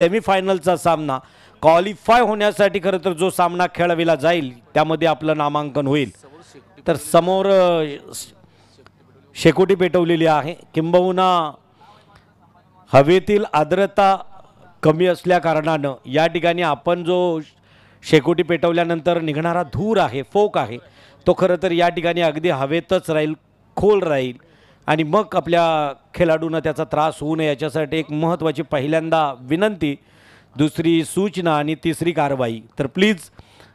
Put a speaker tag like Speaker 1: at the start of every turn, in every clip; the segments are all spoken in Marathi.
Speaker 1: सेमीफायनलचा सामना क्वालिफाय होण्यासाठी खरं तर जो सामना खेळविला जाईल त्यामध्ये आपलं नामांकन होईल। तर समोर शेकोटी पेटवलेली आहे, किंबहुना हवेतील आर्द्रता कमी असल्या कारणानं या ठिकाणी आपण जो शेकोटी पेटवल्यानंतर निघणारा धूर आहे, फोक आहे, तो खरं तर या ठिकाणी अगदी हवेतच राहील, खोल राहील आणि मग आपल्या खेळाडूंना त्याचा त्रास होऊ नये याच्यासाठी एक महत्त्वाची पहिल्यांदा विनंती, दुसरी सूचना आणि तिसरी कारवाई। तर प्लीज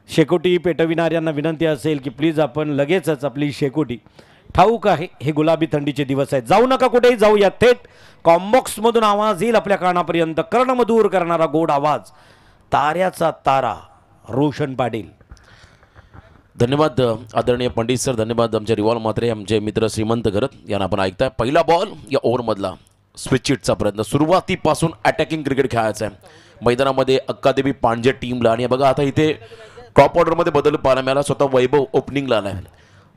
Speaker 1: शेकोटी पेटविणाऱ्यांना विनंती असेल की प्लीज आपण लगेचच आपली शेकोटी, ठाऊक आहे हे गुलाबी थंडीचे दिवस आहेत, जाऊ नका कुठेही, जाऊया थेट कॉम्बॉक्समधून आवाज येईल आपल्या कानापर्यंत, कर्णमधूर करणारा गोड आवाज, ताऱ्याचा तारा रोशन पाटील।
Speaker 2: धन्यवाद आदरणीय पंडित सर, धन्यवाद आमचे रिवॉल्व मात्रे, आमचे मित्र श्रीमंत घरत यांना आपण ऐकताय। पहिला बॉल या ओव्हरमधला स्विच हिटचा प्रयत्न, सुरुवातीपासून अटॅकिंग क्रिकेट खेळायचं आहे मैदानामध्ये अक्कादेवी पांडजे टीमला। आणि बघा आता इथे टॉप ऑर्डरमध्ये बदल पाहायला मिळाला, स्वतः वैभव ओपनिंगला आला आहे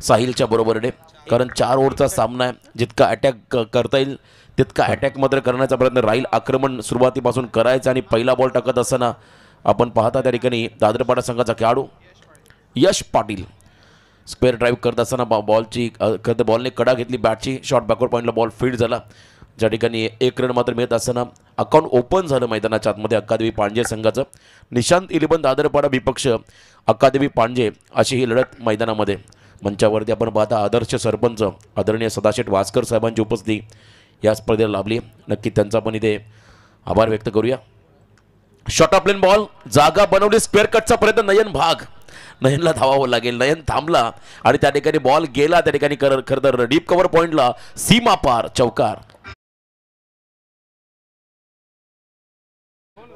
Speaker 2: साहिलच्या बरोबरीने, कारण 4 ओव्हरचा सामना आहे, जितका अटॅक करता येईल तितका अटॅक मात्र करण्याचा प्रयत्न राहील, आक्रमण सुरुवातीपासून करायचं। आणि पहिला बॉल टाकत असताना आपण पाहता त्या ठिकाणी दादरपाडा संघाचा खेळाडू यश पाटील स्क्वेअर ड्राईव्ह करत असताना बॉलने कडा घेतली बॅटची, शॉर्ट बॅकवर्ड पॉईंटला बॉल फील्ड झाला, ज्या ठिकाणी 1 रन मात्र मिळत असताना अकाउंट ओपन झालं मैदानाच्या आतमध्ये अक्कादेवी पांडजे संघाचं। निशांत 11 दादरपाडा विपक्ष अक्कादेवी पांडजे अशी ही लढत मैदानामध्ये। मंचावरती आपण पाहता आदर्श सरपंच आदरणीय सदाशेठ वासकर साहेबांची उपस्थिती या स्पर्धेला लाभली, नक्की त्यांचा पण इथे आभार व्यक्त करूया। शॉर्ट ऑफ प्लेन बॉल, जागा बनवली, स्क्वेअर कटचा प्रयत्न, नयन भाग, नयनला धावावं लागेल, नयन थांबला आणि त्या ठिकाणी बॉल गेला त्या ठिकाणी खरं तर डीप कव्हर पॉइंटला, सीमा पार चौकार।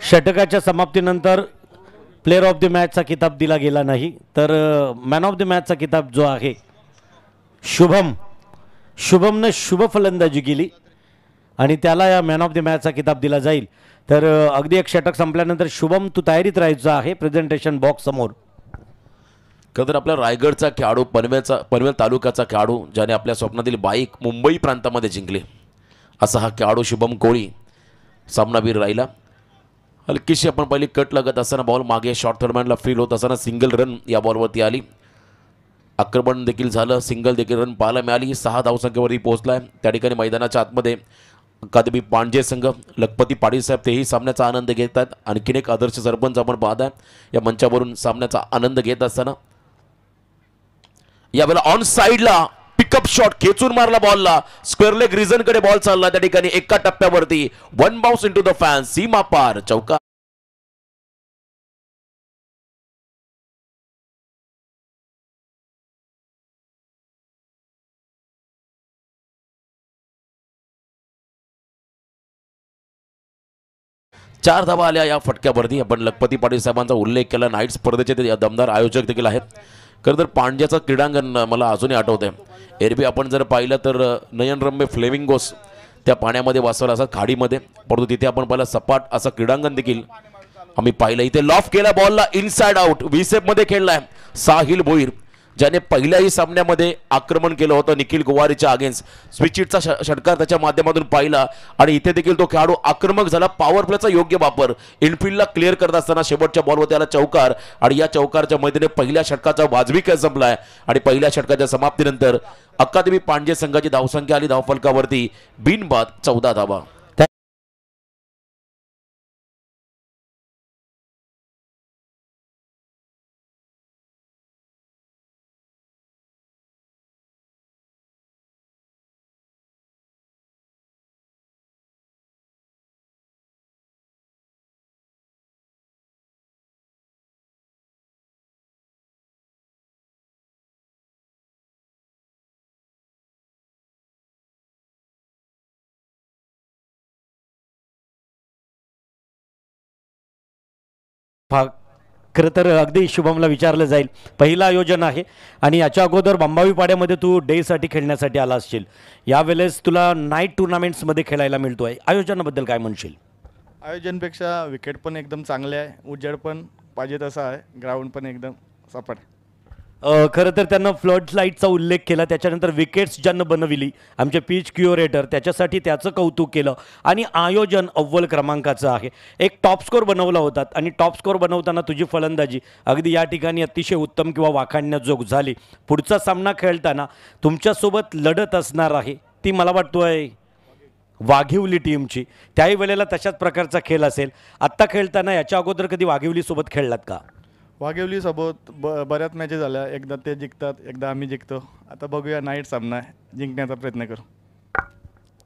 Speaker 1: षटकाच्या समाप्तीनंतर प्लेअर ऑफ द मॅचचा किताब दिला गेला नाही, तर मॅन ऑफ द मॅचचा किताब जो आहे शुभमने शुभ फलंदाजी केली आणि त्याला या मॅन ऑफ द मॅचचा किताब दिला जाईल। तर अगदी एक षटक संपल्यानंतर शुभम तू तयारीत राहायचं आहे प्रेझेंटेशन बॉक्स समोर।
Speaker 2: खरं तर आपला रायगडचा खेळाडू, पनवेल तालुक्याचा खेळाडू, ज्याने आपल्या स्वप्नातील बाईक मुंबई प्रांतामध्ये जिंकली, असा हा खेळाडू शुभम कोळी सामनावीर राहिला। हलकीशी आपण पहिली कट लागत असताना बॉल मागे शॉर्ट थर्डमॅनला फील होत असताना सिंगल रन या बॉलवरती आली, आक्रमण देखील झालं, सिंगल देखील रन पाहायला मिळाली, 6 धावसंख्येवरती पोहोचलाय। त्या ठिकाणी मैदानाच्या आतमध्ये अकादेमी पांडजे संघ, लखपती पाटील साहेब तेही सामन्याचा आनंद घेत आहेत, आणखीन एक आदर्श सरपंच आपण पाहताय या मंचावरून सामन्याचा आनंद घेत असताना यावेळेला ऑन साइडला पिकअप शॉट खेचून मारला बॉलला, स्क्वेअर लेग रिझन कडे बॉल चालला, त्या ठिकाणी एका टप्प्यावरती 1 बाउन्स इनटू द फॅन, सीमा पार चौकार। चार धावा आल्या या फटक्यावरती। आपण लखपती पाटील साहेबांचा उल्लेख केला, नाईट स्पर्धेचे ते दमदार आयोजक देखील आहेत। खरं तर पांड्याचं क्रीडांगण मला अजूनही आठवतंय, एरवी आपण जर पाहिलं तर नयनरम्य फ्लेमिंगोस त्या पाण्यामध्ये वाचवला असं खाडीमध्ये, परंतु तिथे आपण पाहिलं सपाट असं क्रीडांगण देखील आम्ही पाहिलं। इथे लॉफ केला बॉलला, इनसाइड आउट, व्हीसेप मध्ये खेळलाय साहिल भोईर, ज्याने पहिल्याही सामन्यामध्ये आक्रमण केलं होतं निखिल गोवारीच्या अगेन्स्ट, स्विच हिटचा षटकार त्याच्या माध्यमातून पाहिला आणि इथे देखील तो खेळाडू आक्रमक झाला, पॉवर प्लेचा योग्य वापर, इनफिल्डला क्लिअर करत असताना शेवटच्या बॉलवर त्याला चौकार। आणि या चौकारच्या मैदानात पहिल्या षटकाचा वाजवी खेळ संपलाय आणि पहिल्या षटकाच्या समाप्तीनंतर अकादेमी पांडजे संघाची धावसंख्या आली धावफलकावरती बिनबाद 14 धावा।
Speaker 1: खरं तर अगदी शुभमला विचारलं जाईल, पहिलं आयोजन आहे आणि याच्या अगोदर बंबावी पाड्यामध्ये तू डेसाठी खेळण्यासाठी आला असशील, यावेळेस तुला नाईट टुर्नामेंट्समध्ये खेळायला मिळतो आहे, आयोजनाबद्दल काय म्हणशील?
Speaker 3: आयोजनपेक्षा विकेट पण एकदम चांगले आहे, उजेड पण पाहिजे तसा आहे, ग्राउंड पण एकदम सपाट।
Speaker 1: खरं तर त्यांना फ्लड लाईटचा उल्लेख केला, त्याच्यानंतर विकेट्स ज्यांना बनविली आमचे पिच क्युरेटर, त्याच्यासाठी त्याचं कौतुक केलं आणि आयोजन अव्वल क्रमांकाचं आहे. एक टॉप स्कोर बनवला होता आणि टॉप स्कोर बनवताना तुझी फलंदाजी अगदी या ठिकाणी अतिशय उत्तम किंवा वाखाणण्याजोग झाली. पुढचा सामना खेळताना तुमच्यासोबत लढत असणार आहे ती मला वाटतोय वाघिवली टीमची. त्याही वेळेला तशाच प्रकारचा खेळ असेल. आत्ता खेळताना याच्या अगोदर कधी वाघिवलीसोबत खेळलात का?
Speaker 3: वाघेवली सोबत बऱ्याच मॅचेस झाल्या. एकदा ते जिंकतात, एकदा आम्ही जिंकतो. आता बघूया, नाईट सामना आहे, जिंकण्याचा प्रयत्न करू.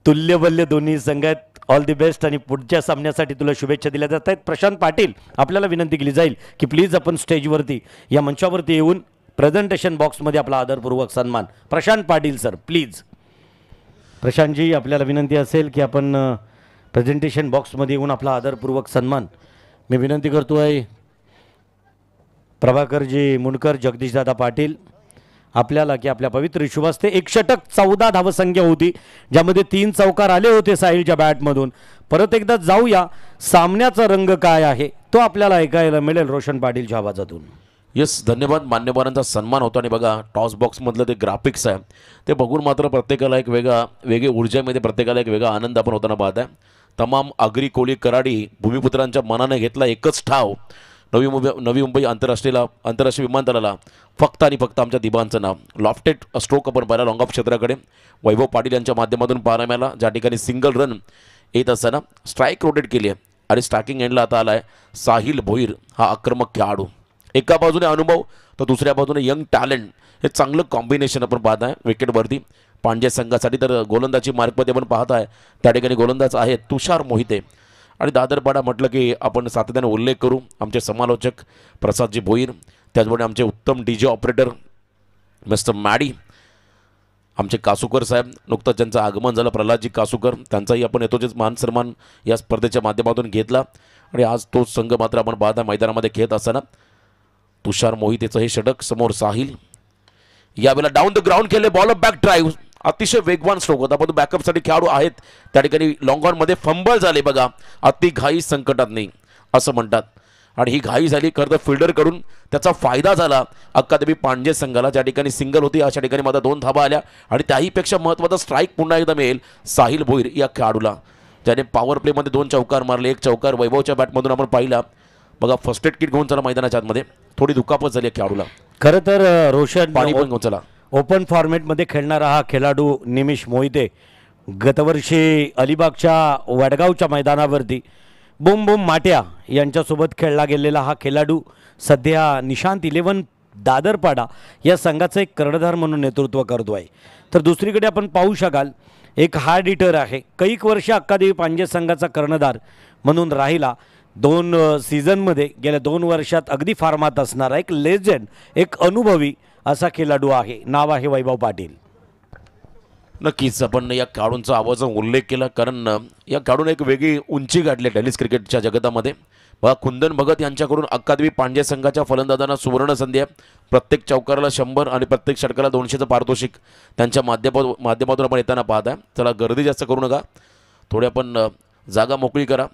Speaker 1: तुल्यबल्य दोन्ही संघ आहेत. ऑल दी बेस्ट आणि पुढच्या सामन्यासाठी तुला शुभेच्छा दिल्या जात आहेत. प्रशांत पाटील, आपल्याला विनंती केली जाईल की प्लीज आपण स्टेजवरती या मंचावरती येऊन प्रेझेंटेशन बॉक्समध्ये आपला आदरपूर्वक सन्मान. Prashant Patil sir please. प्रशांतजी, आपल्याला विनंती असेल की आपण प्रेझेंटेशन बॉक्समध्ये येऊन आपला आदरपूर्वक सन्मान. मी विनंती करतो आहे प्रभाकरजी मुंडकर, जगदीशदादा पाटील आपल्याला की आपल्या पवित्र शुभस्ते. एक षटक 14 धावसंख्या होती, ज्यामध्ये 3 चौकार आले होते साहिलच्या बॅटमधून. परत एकदा जाऊया, सामन्याचा रंग काय आहे तो आपल्याला ऐकायला मिळेल रोशन पाटीलच्या आवाजातून.
Speaker 2: येस, धन्यवाद. मान्यवरांचा सन्मान होतो आणि बघा टॉस बॉक्समधलं ते ग्राफिक्स आहे ते बघून मात्र प्रत्येकाला एक वेगळी ऊर्जेमध्ये प्रत्येकाला एक वेगळा आनंद आपण होताना पाहत आहे. तमाम आगरी कोळी कराडी भूमिपुत्रांच्या मनाने घेतला एकच ठाव. नवी मुंबई आंतरराष्ट्रीय विमानतळाला फक्त आणि फक्त आमच्या दिबांचं नाव. लॉफ्टेड स्ट्रोक आपण पाहिला लॉंग ऑफ क्षेत्राकडे वैभव पाटील यांच्या माध्यमातून पाहायला मिळाला, ज्या ठिकाणी सिंगल रन येत असताना स्ट्राईक रोटेट केली आहे आणि स्ट्रायकिंग एंडला आता आला आहे साहिल भोईर हा आक्रमक खेळाडू. एका बाजूने अनुभव तर दुसऱ्या बाजूने यंग टॅलेंट, हे चांगलं कॉम्बिनेशन आपण पाहत आहे विकेटवरती पांड्या संघासाठी. तर गोलंदाजी मार्कमध्ये आपण पाहत आहे त्या ठिकाणी गोलंदाज आहे तुषार मोहिते. आणि दादरपाडा म्हटलं की आपण सातत्याने उल्लेख करू आमचे समालोचक प्रसादजी भोईर, त्याचबरोबर आमचे उत्तम DJ ऑपरेटर मिस्टर मॅडी, आमचे कासूकर साहेब, नुकतंच ज्यांचं आगमन झालं प्रल्हादजी कासूकर, त्यांचाही आपण येतोच मान सन्मान या स्पर्धेच्या माध्यमातून घेतला. आणि आज तोच संघ मात्र आपण पाहता मैदानामध्ये खेळत असताना तुषार मोहितेचं हे षटक. समोर साहिल, यावेळेला डाऊन द ग्राउंड केले, बॉल बॅक ड्राईव्ह, अतिशय वेगवान स्ट्रोक होता पण बॅकअपसाठी खेळाडू आहेत त्या ठिकाणी. लॉंग ऑनमध्ये फंबल झाले बघा, अति घाई संकटात नाही असं म्हणतात. आणि ही घाई झाली खरं तर फिल्डरकडून, त्याचा फायदा झाला अकादमी पांडे संघाला. ज्या ठिकाणी सिंगल होती अशा ठिकाणी मात्र 2 धाबा आल्या आणि त्याहीपेक्षा महत्त्वाचा स्ट्राईक पुन्हा एकदा मिळेल साहिल भोईर या खेळाडूला, ज्याने पॉवर प्लेमध्ये 2 चौकार मारले. 1 चौकार वैभवच्या बॅटमधून आपण पाहिला बघा. फर्स्ट एड किट घेऊन चला मैदानाच्या आतमध्ये, थोडी दुखापत झाली खेळाडूला.
Speaker 1: खरं तर रोशन
Speaker 2: पाणी पण घेऊन चला.
Speaker 1: ओपन फॉर्मॅटमध्ये खेळणारा हा खेळाडू निमिष मोहिते गतवर्षी अलिबागच्या वडगावच्या मैदानावरती बुम बुम माट्या यांच्यासोबत खेळला गेलेला हा खेळाडू सध्या निशांत 11 दादरपाडा या संघाचं एक कर्णधार म्हणून नेतृत्व करतो आहे. तर दुसरीकडे आपण पाहू शकाल एक हार्ड हिटर आहे, कैक वर्ष अकादमी पांडे संघाचा कर्णधार म्हणून राहिला. 2 सीझनमध्ये गेल्या 2 वर्षात अगदी फार्मात असणारा एक लेजंड, एक अनुभवी असा खेळाडू आहे. नाव आहे वैभव पाटील.
Speaker 2: नक्कीच आपण या खेळाडूंचा आवाजाचा उल्लेख केला कारण या खेळाडूने एक वेगळी उंची गाठली टेनिस क्रिकेटच्या जगतामध्ये. बघा कुंदन भगत यांच्याकडून अकादमी पांड्या संघाच्या फलंदाजांना सुवर्ण संधी आहे. प्रत्येक चौकाराला 100 आणि प्रत्येक षटकाला 200चं पारितोषिक त्यांच्या माध्यमातून आपण येताना पाहत आहे. चला गर्दी जास्त करू नका, थोडी आपण जागा मोकळी करा.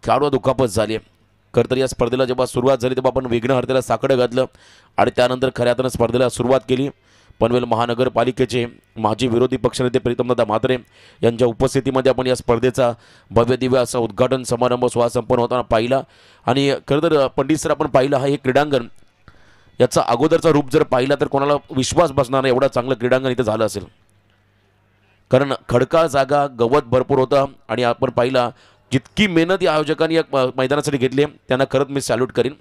Speaker 2: खेळाडू दुखापत झाली आहे. खरं तर या स्पर्धेला जेव्हा सुरुवात झाली तेव्हा आपण विघ्नहर्त्याला साकडं घातलं आणि त्यानंतर खऱ्या अर्थानं स्पर्धेला सुरुवात केली. पनवेल महानगरपालिकेचे माजी विरोधी पक्षनेते प्रीतमदादा म्हात्रे यांच्या उपस्थितीमध्ये आपण या स्पर्धेचा भव्य दिव्य असा उद्घाटन समारंभ सोहळा संपन्न होताना पाहिला. आणि खरं तर पंडित सर आपण पाहिला हा हे क्रीडांगण याचा अगोदरचा रूप जर पाहिला तर कोणाला विश्वास बसणार नाही एवढा चांगलं क्रीडांगण इथं झालं असेल. कारण खडकाळ जागा, गवत भरपूर होता आणि आपण पाहिला जितकी मेहनत या आयोजकांनी या मैदानासाठी घेतली त्यांना खरंच मी सॅल्यूट करीन.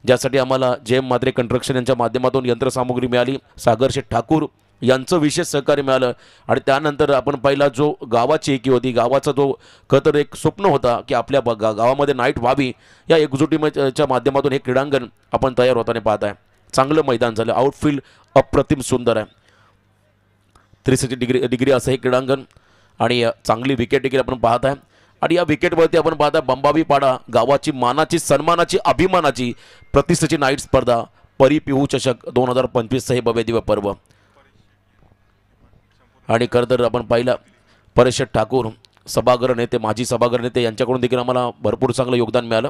Speaker 2: ज्यासाठी आम्हाला JM म्हात्रे कंस्ट्रक्शन यांच्या माध्यमातून यंत्रसामुग्री मिळाली, सागर शेठ ठाकूर यांचं विशेष सहकार्य मिळालं. आणि त्यानंतर आपण पाहिला जो गावाची एकी होती, गावाचा जो खतर एक स्वप्न होता की आपल्या गावामध्ये नाईट व्हावी, या एकजुटीच्या माध्यमातून हे क्रीडांगण आपण तयार होताना पाहत आहे. चांगलं मैदान झालं, आउटफील्ड अप्रतिम सुंदर आहे, 360 डिग्री असं हे क्रीडांगण आणि चांगली विकेट देखील आपण पाहत आहे. आणि या विकेटवरती आपण पाहता बंबावी पाडा गावाची मानाची, सन्मानाची, अभिमानाची, प्रतिष्ठेची नाईट स्पर्धा परी पिहू चषक 2025 हे भव्य दिव्य पर्व. आणि खरं तर आपण पाहिलं परेश ठाकूर सभागृह नेते, माजी सभागृह नेते यांच्याकडून देखील आम्हाला भरपूर चांगलं योगदान मिळालं.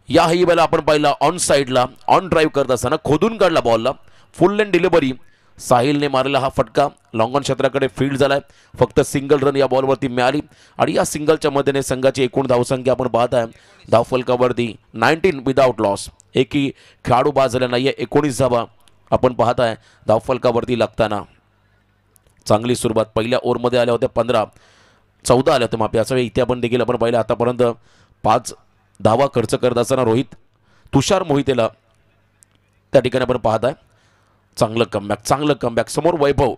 Speaker 2: याही वेळेला आपण पाहिलं ऑन साईडला ऑन ड्राईव्ह करत असताना खोदून काढला बॉलला, फुल लेन डिलिव्हरी, साहिलने मारलेला हा फटका लॉंग ऑन क्षेत्राकडे फील्ड झालाय. फक्त सिंगल रन या बॉलवरती मिळाली आणि या सिंगलच्या मदतीने संघाची एकूण धावसंख्या आपण पाहत आहे धावफलकावरती 19 विदाउट लॉस. एकही खेळाडू बाद झाला नाहीये. 19 धावा आपण पाहत आहे धावफलकावरती लागताना. चांगली सुरुवात पहिल्या ओव्हरमध्ये आल्या होत्या 14 आल्या होत्या माफी. असा इथे आपण देखील आपण पाहिलं आतापर्यंत 5 धावा खर्च करत असताना रोहित तुषार मोहितेला त्या ठिकाणी आपण पाहत आहे. चांगलं कमबॅक समोर वैभव.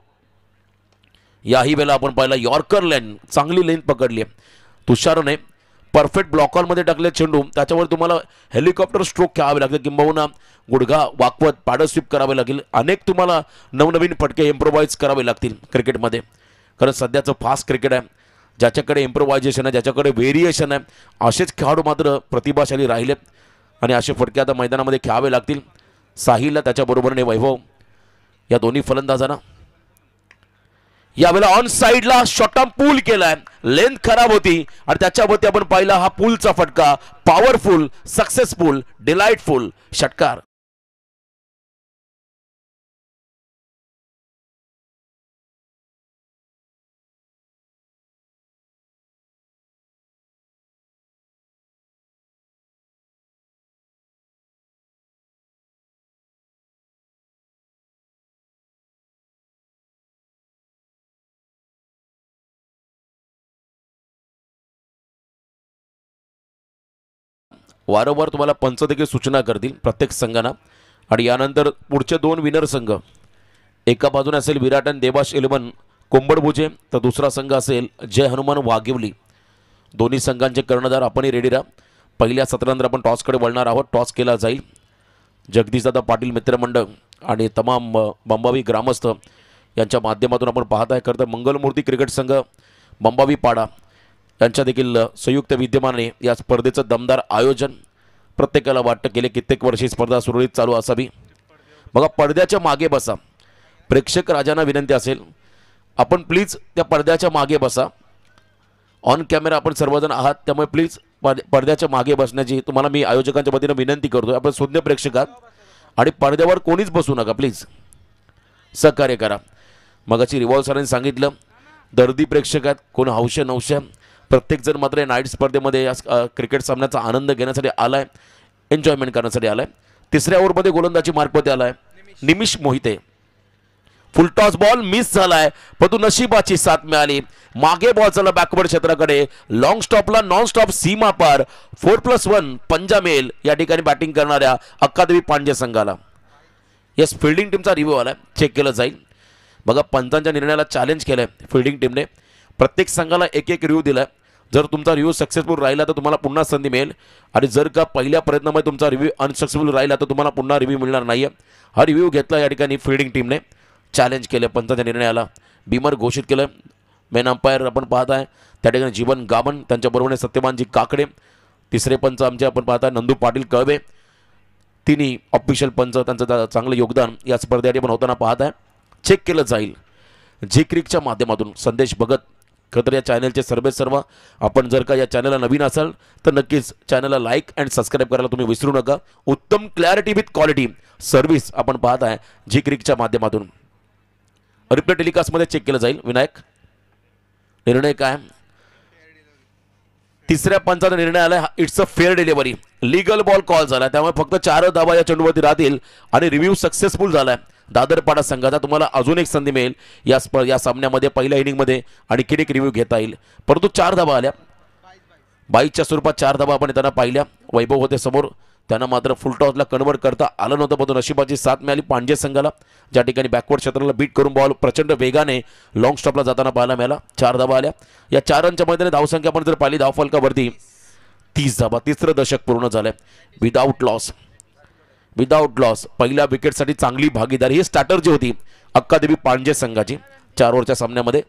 Speaker 2: याही वेळेला आपण पाहिला यॉर्कर लेन, चांगली लेन पकडली आहे तुषारने. परफेक्ट ब्लॉकॉलमध्ये टाकले चेंडू, त्याच्यावर तुम्हाला हेलिकॉप्टर स्ट्रोक खेळावे लागेल किंबहुना गुडघा वाकवत पॅडल स्वीप करावे लागेल. अनेक तुम्हाला नवनवीन फटके इम्प्रोवाइज करावे लागतील क्रिकेटमध्ये. कारण सध्याचं फास्ट क्रिकेट आहे, ज्याच्याकडे इम्प्रोवायझेशन आहे, ज्याच्याकडे व्हेरिएशन आहे, असेच खेळाडू मात्र प्रतिभाशाली राहिलेत आणि असे फटके आता मैदानामध्ये खेळावे लागतील. साहिलला त्याच्याबरोबरने वैभव या दोन्ही फलंदाजांना यावेळेला ऑन साइडला शॉर्ट पूल केलाय. लेंथ खराब होती आणि त्याच्यावरती आपण पाहिला हा पूलचा फटका. पॉवरफुल, सक्सेसफुल, डिलाइटफुल षटकार. वारंवार तुम्हाला पंच देखील सूचना करतील प्रत्येक संघांना. आणि यानंतर पुढचे 2 विनर संघ, एका बाजूने असेल विराट आणि देवाश 11 कोंबडभुजे, तर दुसरा संघ असेल जय हनुमान वाघिवली. दोन्ही संघांचे कर्णधार आपणही रेडी राहा. पहिल्या सत्रानंतर आपण टॉसकडे वळणार आहोत. टॉस केला जाईल. जगदीशदादा पाटील मित्रमंडळ आणि तमाम बंबावी ग्रामस्थ यांच्या माध्यमातून आपण पाहत आहे. खरं तर मंगलमूर्ती क्रिकेट संघ बंबावी पाडा यांच्या देखील संयुक्त विद्यमाने या स्पर्धेचं दमदार आयोजन. प्रत्येकाला वाटतं गेले कित्येक वर्षी स्पर्धा सुरळीत चालू असावी. बघा, पडद्याच्या मागे बसा. प्रेक्षक राजांना विनंती असेल, आपण प्लीज त्या पडद्याच्या मागे बसा. ऑन कॅमेरा आपण सर्वजण आहात, त्यामुळे प्लीज पडद्याच्या मागे बसण्याची तुम्हाला मी आयोजकांच्या वतीनं विनंती करतोय. आपण शून्य प्रेक्षक आहात आणि पडद्यावर कोणीच बसू नका, प्लीज सहकार्य करा. मगाची रिव्हॉल्व सरांनी सांगितलं दर्दी प्रेक्षक आहेत, कोण हौशे नवशे. प्रत्येकजण मात्र नाईट स्पर्धेमध्ये या क्रिकेट सामन्याचा आनंद घेण्यासाठी आलाय, एन्जॉयमेंट करण्यासाठी आलाय. तिसऱ्या ओव्हरमध्ये गोलंदाजी मार्कवरती आलाय निमिष मोहिते. फुलटॉस बॉल मिस झालाय, परंतु नशिबाची साथ मिळाली. मागे बॉल चालला बॅकवर्ड क्षेत्राकडे, लॉंग स्टॉपला नॉन स्टॉप सीमा पार 4+1 पंजामेल या ठिकाणी बॅटिंग करणाऱ्या अक्कादेवी पांडे संघाला. यस, फिल्डिंग टीमचा रिव्ह्यू आलाय, चेक केलं जाईल. बघा, पंचांच्या निर्णयाला चॅलेंज केलंय फिल्डिंग टीमने. प्रत्येक संघाला एक रिव्ह्यू दिलाय. जर तुमचा रिव्ह्यू सक्सेसफुल राहिला तर तुम्हाला पुन्हा संधी मिळेल आणि जर का पहिल्या प्रयत्नामध्ये तुमचा रिव्ह्यू अनसक्सेसफुल राहिला तर तुम्हाला पुन्हा रिव्ह्यू मिळणार नाहीये. हा रिव्ह्यू घेतला या ठिकाणी फिल्डिंग टीमने. चॅलेंज केलं पंचांच्या निर्णयाला, बिमर घोषित केलं. मेन अंपायर आपण पाहत आहे त्या ठिकाणी जीवन गामन, त्यांच्याबरोबर सत्यमानजी काकडे. तिसरे पंच आमचे आपण पाहत आहे नंदू पाटील कळवे. तिन्ही ऑफिशियल पंच त्यांचं चांगलं योगदान या स्पर्धेसाठी पण होताना पाहत आहे. चेक केलं जाईल जी क्रिकच्या माध्यमातून. संदेश भगत. खरं तर या चॅनलचे सर्व आपण जर का या चॅनलला नवीन असाल तर नक्कीच चॅनलला लाईक अँड सबस्क्राईब करायला तुम्ही विसरू नका. उत्तम क्लॅरिटी विथ क्वालिटी सर्व्हिस आपण पाहत आहे जी क्रिकच्या माध्यमातून. रिप्ले टेलिकास्टमध्ये चेक केलं जाईल. विनायक, निर्णय काय? तिसऱ्या पंचाचा निर्णय आला, it's a fair delivery. Legal ball call झाला, त्यामुळे फक्त 4 धावा या चेंडूवरती राहतील आणि रिव्ह्यू सक्सेसफुल झालाय दादरपाडा संघाचा. तुम्हाला अजून एक संधी मिळेल या सामन्यामध्ये पहिल्या इनिंगमध्ये आणखी एक रिव्ह्यू घेता येईल. परंतु 4 धावा आल्या, 22च्या स्वरूपात 4 धावा आपण त्यांना पाहिल्या. वैभव होते समोर, त्यांना मात्र फुलटॉसला कन्वर्ट करता आलं नव्हतं, परंतु नशिबाची साथ मिळाली पांडे संघाला, ज्या ठिकाणी बॅकवर्ड क्षेत्राला बीट करून बॉल प्रचंड वेगाने लॉंग स्टॉपला जाताना पाहायला मिळाला. 4 धावा आल्या. या 4 रनच्या मैदानी धावसंख्या आपण जर पाहिली धावफलकावरती 30 धावा. तिसरं दशक पूर्ण झालंय विदाऊट लॉस. पहिल्या विकेटसाठी चांगली भागीदारी ही स्ट्रॅटर्जी होती अक्कादेवी पांडे संघाची 4 ओव्हरच्या सामन्यामध्ये.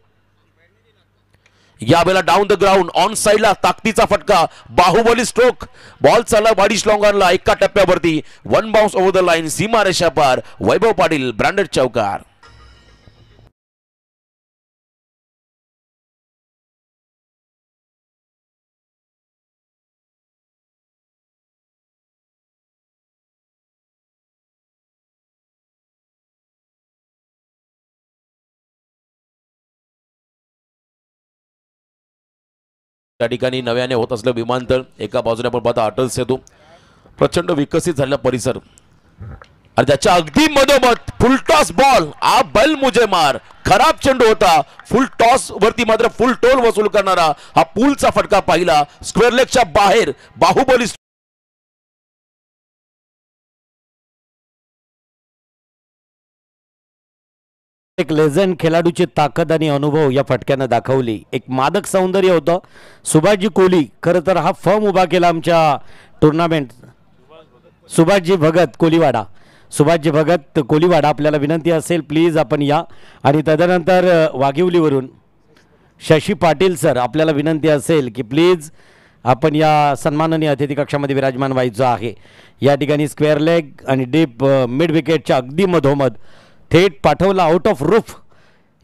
Speaker 2: यावेळेला डाऊन द ग्राउंड ऑन साइडला ताकदीचा फटका, बाहुबली स्ट्रोक. बॉल चालला वाडीश लॉंगॉनला एका टप्प्यावरती 1 बाउन्स ओव्हर द लाईन, सीमारेषा पार. वैभव पाटील ब्रँडेड चौकार. त्या ठिकाणी नव्याने होत असलं विमानतळ, एका बाजूने आपण पाहता अटल सेतू, प्रचंड विकसित झालेला परिसर आणि त्याच्या अगदी मधोमध फुल टॉस बॉल, आ बल मुझे मार, खराब चेंडू होता, फुल टॉस वरती मात्र फुल टोल वसूल करणारा हा पूलचा फटका पाहिला, स्क्वेअर लेगच्या बाहेर बाहुबली
Speaker 1: एक लेजंड खेळाडूची ताकद आणि अनुभव या फटक्यानं दाखवली. एक मादक सौंदर्य होतं. सुभाषजी कोहली खरं तर हा फर्म उभा केला आमच्या टुर्नामेंट. सुभाषजी भगत कोलीवाडा, सुभाषजी भगत कोलीवाडा, आपल्याला विनंती असेल प्लीज आपण या. आणि तदनंतर वाघिवलीवरून शशी पाटील सर, आपल्याला विनंती असेल की प्लीज आपण या सन्माननीय अतिथी कक्षामध्ये विराजमान व्हायचं आहे. या ठिकाणी स्क्वेअर लेग आणि डीप मिड विकेटच्या अगदी मधोमध थेट पाठवला आउट ऑफ रूफ.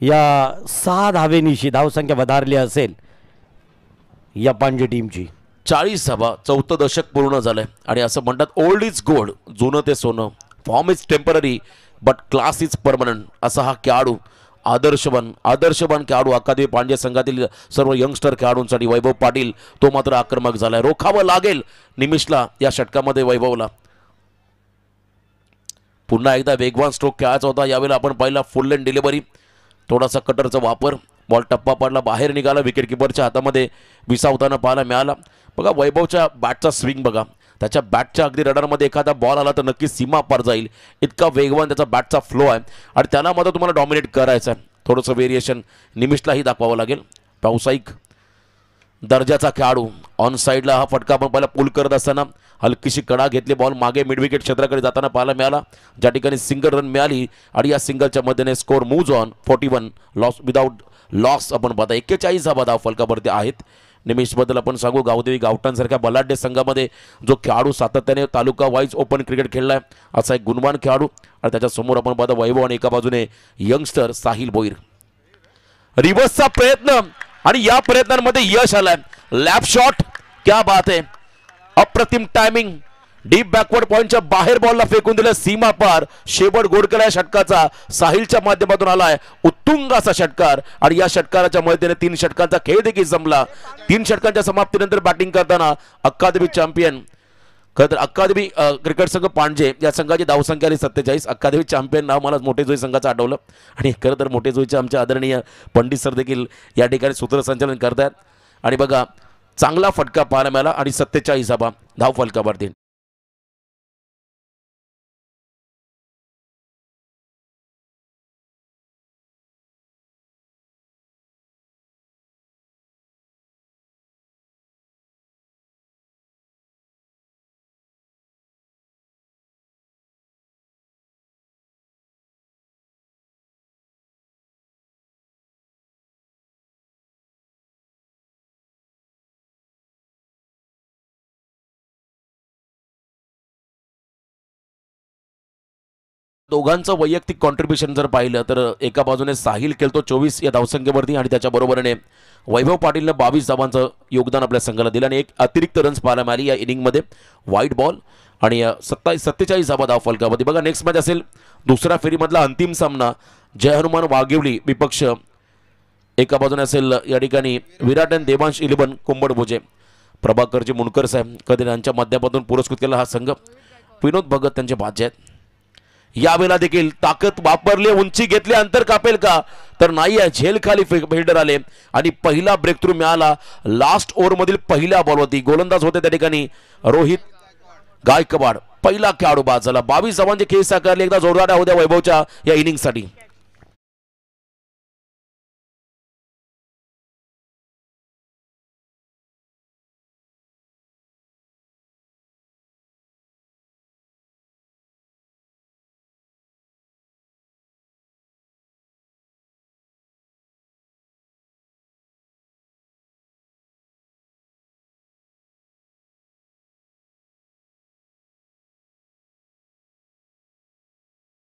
Speaker 1: या 6 धावेनिशी धावसंख्या वधारली असेल या पांजे टीमची.
Speaker 2: 40 धावा, 4थं दशक पूर्ण झालंय आणि असं म्हणतात ओल्ड इज गोल्ड, जुनं ते सोनं, form is temporary but class is permanent. असा हा खेळाडू आदर्शवान खेळाडू अकादमी पांडे संघातील सर्व यंगस्टर खेळाडूंसाठी वैभव पाटील तो मात्र आक्रमक झालाय. रोखावं लागेल निमिषला या षटकामध्ये वैभवला. पुन्हा एकदा वेगवान स्ट्रोक खेळायचा होता. यावेळेला आपण पाहिला फुल लेन डिलिव्हरी, थोडासा कटरचा वापर, बॉल टप्पा पडला, बाहेर निघाला, विकेट किपरच्या हातामध्ये विसावताना पाहायला मिळाला. बघा वैभवच्या बॅटचा स्विंग बघा, त्याच्या बॅटच्या अगदी रडारमध्ये एखादा बॉल आला तर नक्की सीमा पार जाईल इतका वेगवान त्याचा बॅटचा फ्लो आहे आणि त्याला मात्र तुम्हाला डॉमिनेट करायचं आहे. थोडंसं व्हेरिएशन निमिषलाही दाखवावं लागेल. व्यावसायिक दर्जाचा खेळाडू ऑन साईडला हा फटका आपण पाहिला पूल करत असताना हलकीशी कडा घेतली, बॉल मागे मिड विकेट क्षेत्राकडे जाताना पाहायला मिळाला, ज्या ठिकाणी सिंगल रन मिळाली आणि या सिंगलच्या मध्येने score moves on 41 loss without loss. आपण पाहता 41 धावा फलकावरती आहेत. निमिषबद्दल आपण सांगू गावदेवी गावठाणसारख्या बलाढ्य संघामध्ये जो खेळाडू सातत्याने तालुका वाईज ओपन क्रिकेट खेळलाय असा एक गुणवान खेळाडू आणि त्याच्यासमोर आपण पाहता वैभव आणि एका बाजूने यंगस्टर साहिल भोईर. रिव्हर्सचा प्रयत्न आणि या प्रयत्नांमध्ये यश आलंय. लॅप शॉट, क्या बात आहे, अप्रतिम टायमिंग, डीप बॅकवर्ड पॉइंटच्या बाहेर बॉलला फेकून दिलं सीमा पार. शेवट गोडकर या षटकाचा साहिलच्या माध्यमातून आलाय उत्तुंग असा षटकार आणि या षटकाराच्या मदतीने 3 षटकांचा खेळ देखील संपला. 3 षटकांच्या समाप्तीनंतर बॅटिंग करताना अकादमी चॅम्पियन, खरं तर अकादमी क्रिकेट संघ पांजे या संघाची धावसंख्या आली 47. अकादमी चॅम्पियन नाव मला मोठे जोई संघाचं आठवलं आणि खरं तर मोठे जोईचे आमचे आदरणीय पंडित सर देखील या ठिकाणी सूत्रसंचालन करतायत. आणि बघा चांगला फटका पाहायला मिळाला आणि 47 धाव फलकावरती. दोघांचं वैयक्तिक कॉन्ट्रीब्युशन जर पाहिलं तर एका बाजूने साहिल खेळतो 24 या धावसंख्येवरती आणि त्याच्या बरोबरीने वैभव पाटीलने 22 धावांचं योगदान आपल्या संघाला दिलं आणि एक अतिरिक्त रन्स पाहायला मिळाली या इनिंगमध्ये. वाईट बॉल आणि 47 धाव फलकावरती. बघा नेक्स्ट मॅच असेल दुसऱ्या फेरीमधला अंतिम सामना जय हनुमान वाघिवली विपक्ष एका बाजूने असेल या ठिकाणी विराट आणि देवांश 11 कुंभडभुजे. प्रभाकरजी मुनकर साहेब कधी यांच्या माध्यमातून पुरस्कृत केला हा संघ. विनोद भगत त्यांचे भाज्य आहेत. यावेळेला देखील ताकद वापरली, उंची घेतली, अंतर कापेल का तर नाही आहे. झेल खाली फिल्डर आले आणि पहिला ब्रेक थ्रू मिळाला लास्ट ओव्हर मधील पहिल्या बॉलवरती. गोलंदाज होते त्या ठिकाणी रोहित गायकवाड, पहिला खेळाडू बाद झाला. 22 धावांचे खेळ साकारले. एकदा जोरदार होत्या वैभवच्या या इनिंगसाठी.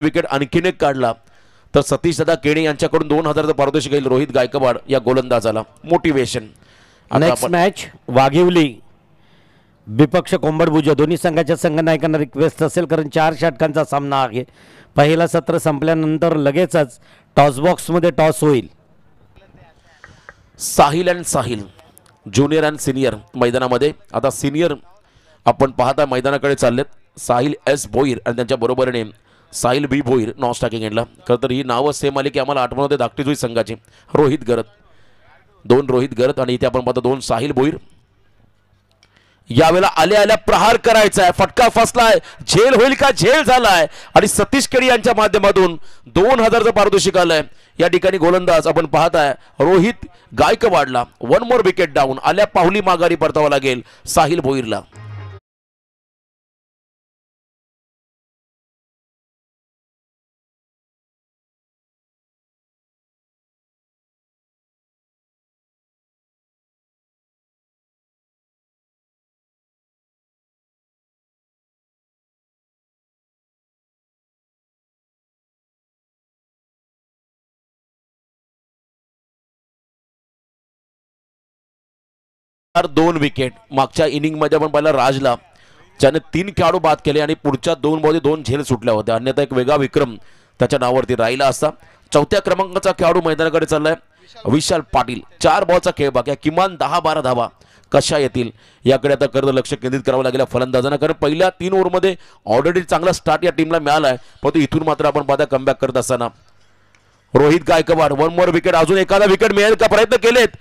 Speaker 2: विकेट आणखीन एक काढला तर सतीश दादा केणे यांच्याकडून 2000 पारितोषिक येईल रोहित गायकवाड या गोलंदाजाला. मोटिवेशन.
Speaker 1: नेक्स्ट मॅच वाघिवली विपक्ष कोंबडभुजा. दोन्ही संघाच्या संघनायकांना रिक्वेस्ट असेल कारण 4 षटकांचा सामना आहे. पहिला सत्र संपल्यानंतर लगेचच टॉस बॉक्समध्ये टॉस होईल.
Speaker 2: साहिल ज्युनियर अँड सिनियर मैदानामध्ये. आता सिनियर आपण पाहता मैदानाकडे चाललेत साहिल एस भोईर आणि त्यांच्या बरोबरीने साहिल बी भोईर नॉन स्टॅकिंग एंडला. खरं तर ही नावं सेम आली की आम्हाला आठवण होते धाकटी जुई संघाची. रोहित गरत, 2 रोहित गरत आणि इथे आपण पाहतो 2 साहिल भोईर. यावेळेला आल्या आल्या प्रहार करायचा आहे. फटका फसलाय, झेल होईल का? झेल झालाय आणि सतीश केडी यांच्या माध्यमातून 2000चं पारितोषिक आलंय. या ठिकाणी गोलंदाज आपण पाहताय रोहित गायकवाडला 1 मोर विकेट डाऊन. आल्या पाहुली माघारी परतावं लागेल साहिल भोईरला. दोन विकेट मागच्या इनिंग मध्ये आपण पाहिला राजला, ज्याने 3 खेळाडू बाद केले आणि पुढच्या 2 बॉलमध्ये 2 झेल सुटल्या होत्या. अन्यथा एक वेगळा विक्रम त्याच्या नावावरती राहिला असता. 4थ्या क्रमांकाचा खेळाडू मैदानाकडे चाललाय विशाल पाटील. 4 बॉलचा खेळ बाकी आहे. किमान 10-12 धावा कशा येतील याकडे आता कर्ज लक्ष केंद्रित करावं लागेल फलंदाजांना. कारण पहिल्या 3 ओव्हरमध्ये ऑलरेडी चांगला स्टार्ट या टीमला मिळाला आहे. परंतु इथून मात्र आपण पाहता कमबॅक करत असताना रोहित गायकवाड 1 मोर विकेट. अजून एखादा विकेट मिळेल का? प्रयत्न केलेत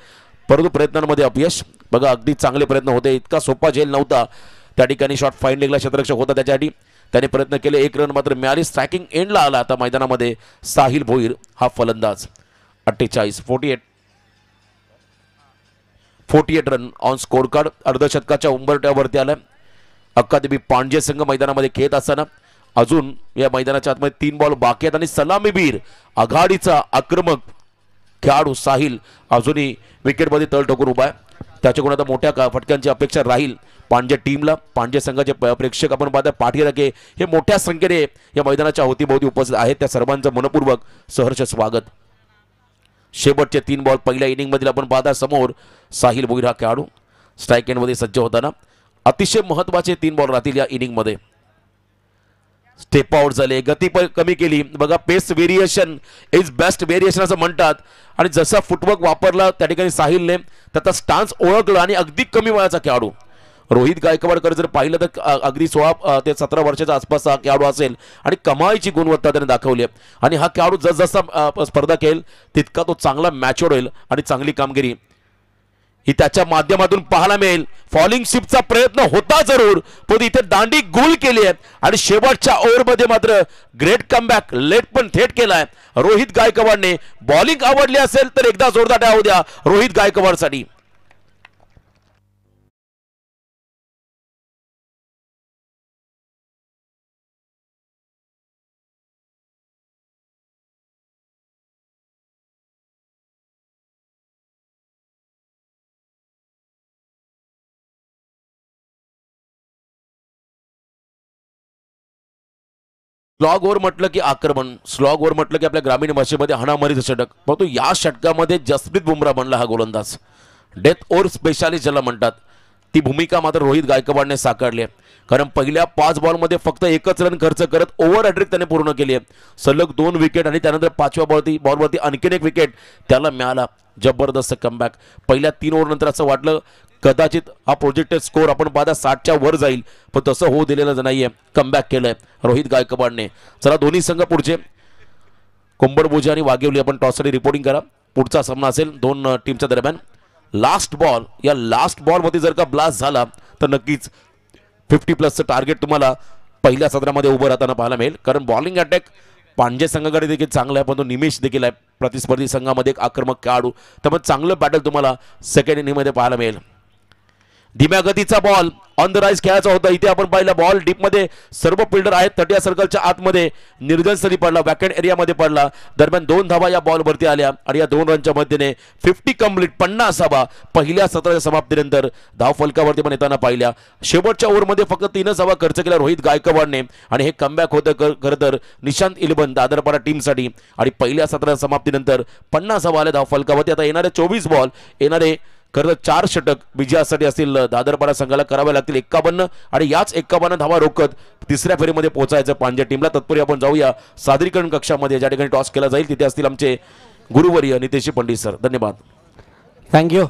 Speaker 2: परंतु प्रयत्नांमध्ये अपयश. बघा अगदी चांगले प्रयत्न होते. इतका सोपा झेल नव्हता. त्या ठिकाणी शॉट फाईन लेगला क्षेत्ररक्षक होता त्याच्यासाठी त्याने प्रयत्न केले. 1 रन मात्र मिळाली. स्ट्रायकिंग एंडला आला आता मैदानामध्ये साहिल भोईर हा फलंदाज. 48 रन ऑन स्कोर कार्ड. अर्धशतकाच्या उंबरठ्यावरती आलाय. अक्कादेवी पांडे संघ मैदानामध्ये खेळत असताना अजून या मैदानाच्या आतमध्ये 3 बॉल बाकी आहेत आणि सलामीवीर आघाडीचा आक्रमक खेळाडू साहिल अजूनही विकेटमध्ये तळ ठोकून उभा आहे. त्याच्याकडून आता मोठ्या फटक्यांची अपेक्षा राहील पांडे टीमला. पांडे संघाचे प्रेक्षक आपण पाहता पाठीराखे हे मोठ्या संख्येने या मैदानाच्या अवतीभोवती उपस्थित आहेत. त्या सर्वांचं मनपूर्वक सहर्ष स्वागत. शेवटचे 3 बॉल पहिल्या इनिंग मधील आपण पाहता समोर साहिल भोईर हा खेळाडू स्ट्राईक एंडमध्ये सज्ज होताना. अतिशय महत्वाचे 3 बॉल राहतील या इनिंग मध्ये. स्टेप आउट झाले, गती कमी केली. बघा पेस व्हेरिएशन इज बेस्ट व्हेरिएशन असं म्हणतात आणि जसा फुटवर्क वापरला त्या ठिकाणी साहिलने त्याचा स्टान्स ओळखला आणि अगदी कमी वयाचा खेळाडू रोहित गायकवाडकर जर पाहिलं तर अगदी 16 ते 17 वर्षाच्या आसपास हा खेळाडू असेल आणि कमाईची गुणवत्ता त्याने दाखवली आहे. आणि हा खेळाडू जसजसा स्पर्धा खेळेल तितका तो चांगला मॅच्युअर होईल आणि चांगली कामगिरी ही त्याच्या माध्यमातून पाहायला मिळेल. फॉलिंग शिपचा प्रयत्न होता जरूर पण इथे दांडी गोल केली आहे आणि शेवटच्या ओव्हरमध्ये मात्र ग्रेट कमबॅक लेट पण थेट केलाय रोहित गायकवाडने. बॉलिंग आवडली असेल तर एकदा जोरदार टाळ्या होऊ द्या रोहित गायकवाडसाठी. स्लॉग ओव्हर म्हटलं की आक्रमण, स्लॉग ओव्हर म्हटलं की आपल्या ग्रामीण भाषेमध्ये हाणामारीचं षटक. परंतु या षटकामध्ये जसप्रीत बुमराह बनला हा गोलंदाज. डेथ ओव्हर स्पेशालिस्ट ज्याला म्हणतात ती भूमिका मात्र रोहित गायकवाडने साकारली आहे. कारण पहिल्या 5 बॉलमध्ये फक्त 1च रन खर्च करत ओव्हर हॅट्रिक त्याने पूर्ण केली आहे. सलग 2 विकेट आणि त्यानंतर 5व्या बॉलवरती आणखीन 1 विकेट त्याला मिळाला. जबरदस्त कमबॅक. पहिल्या 3 ओव्हर नंतर असं वाटलं कदाचित हा प्रोजेक्टेड स्कोर आपण पाहता 60च्या वर जाईल पण तसं होऊ दिलेलं नाहीये. कमबॅक केलंय रोहित गायकवाडने. चला दोन्ही संघ पुढचे कोंबडबोजा आणि वाघेवली आपण टॉससाठी रिपोर्टिंग करा. पुढचा सामना असेल 2 टीमच्या दरम्यान. लास्ट बॉल, या लास्ट बॉलमध्ये जर का ब्लास्ट झाला तर नक्कीच 50+ टार्गेट तुम्हाला पहिल्या सत्रामध्ये उभं राहताना पाहायला मिळेल. कारण बॉलिंग अटॅक पांडे संघाकडे देखील चांगला आहे पण तो निमेश देखील आहे प्रतिस्पर्धी संघामध्ये एक आक्रमक खेळाडू. त्यामुळे चांगलं बॅटल तुम्हाला सेकंड इनिंगमध्ये पाहायला मिळेल. धीम्या गतीचा बॉल ऑन द राईज खेळायचा होता. इथे आपण पाहिलं बॉल डीपमध्ये सर्व फिल्डर आहेत. 30 सर्कलच्या आतमध्ये निर्जन स्थळी पडला, वॅकंट एरियामध्ये पडला. दरम्यान 2 धावा या बॉलवरती आल्या आणि या 2 रनच्या मध्येने 50 कंप्लीट 50 धावा पहिल्या सत्राच्या समाप्तीनंतर धाव फलकावरती पण येताना पाहिल्या. शेवटच्या ओव्हरमध्ये फक्त 3च धावा खर्च केल्या रोहित गायकवाडने आणि हे कमबॅक होतं खरं तर निशांत इलेवन दादरपाडा टीमसाठी. आणि पहिल्या सत्राच्या समाप्तीनंतर 50 धावा आल्या धाव फलकावरती. आता येणारे 24 बॉल येणारे खरं 4 षटक विजयासाठी असतील दादरपाडा संघाला करावे लागतील 51 आणि याच 51 धावा रोखत 3ऱ्या फेरीमध्ये पोहोचायचं पांड्या टीमला. तत्पूर्वी आपण जाऊया सादरीकरण कक्षामध्ये ज्या ठिकाणी टॉस केला जाईल. तिथे असतील आमचे गुरुवर्य नितेश पंडित सर. धन्यवाद.
Speaker 1: थँक्यू.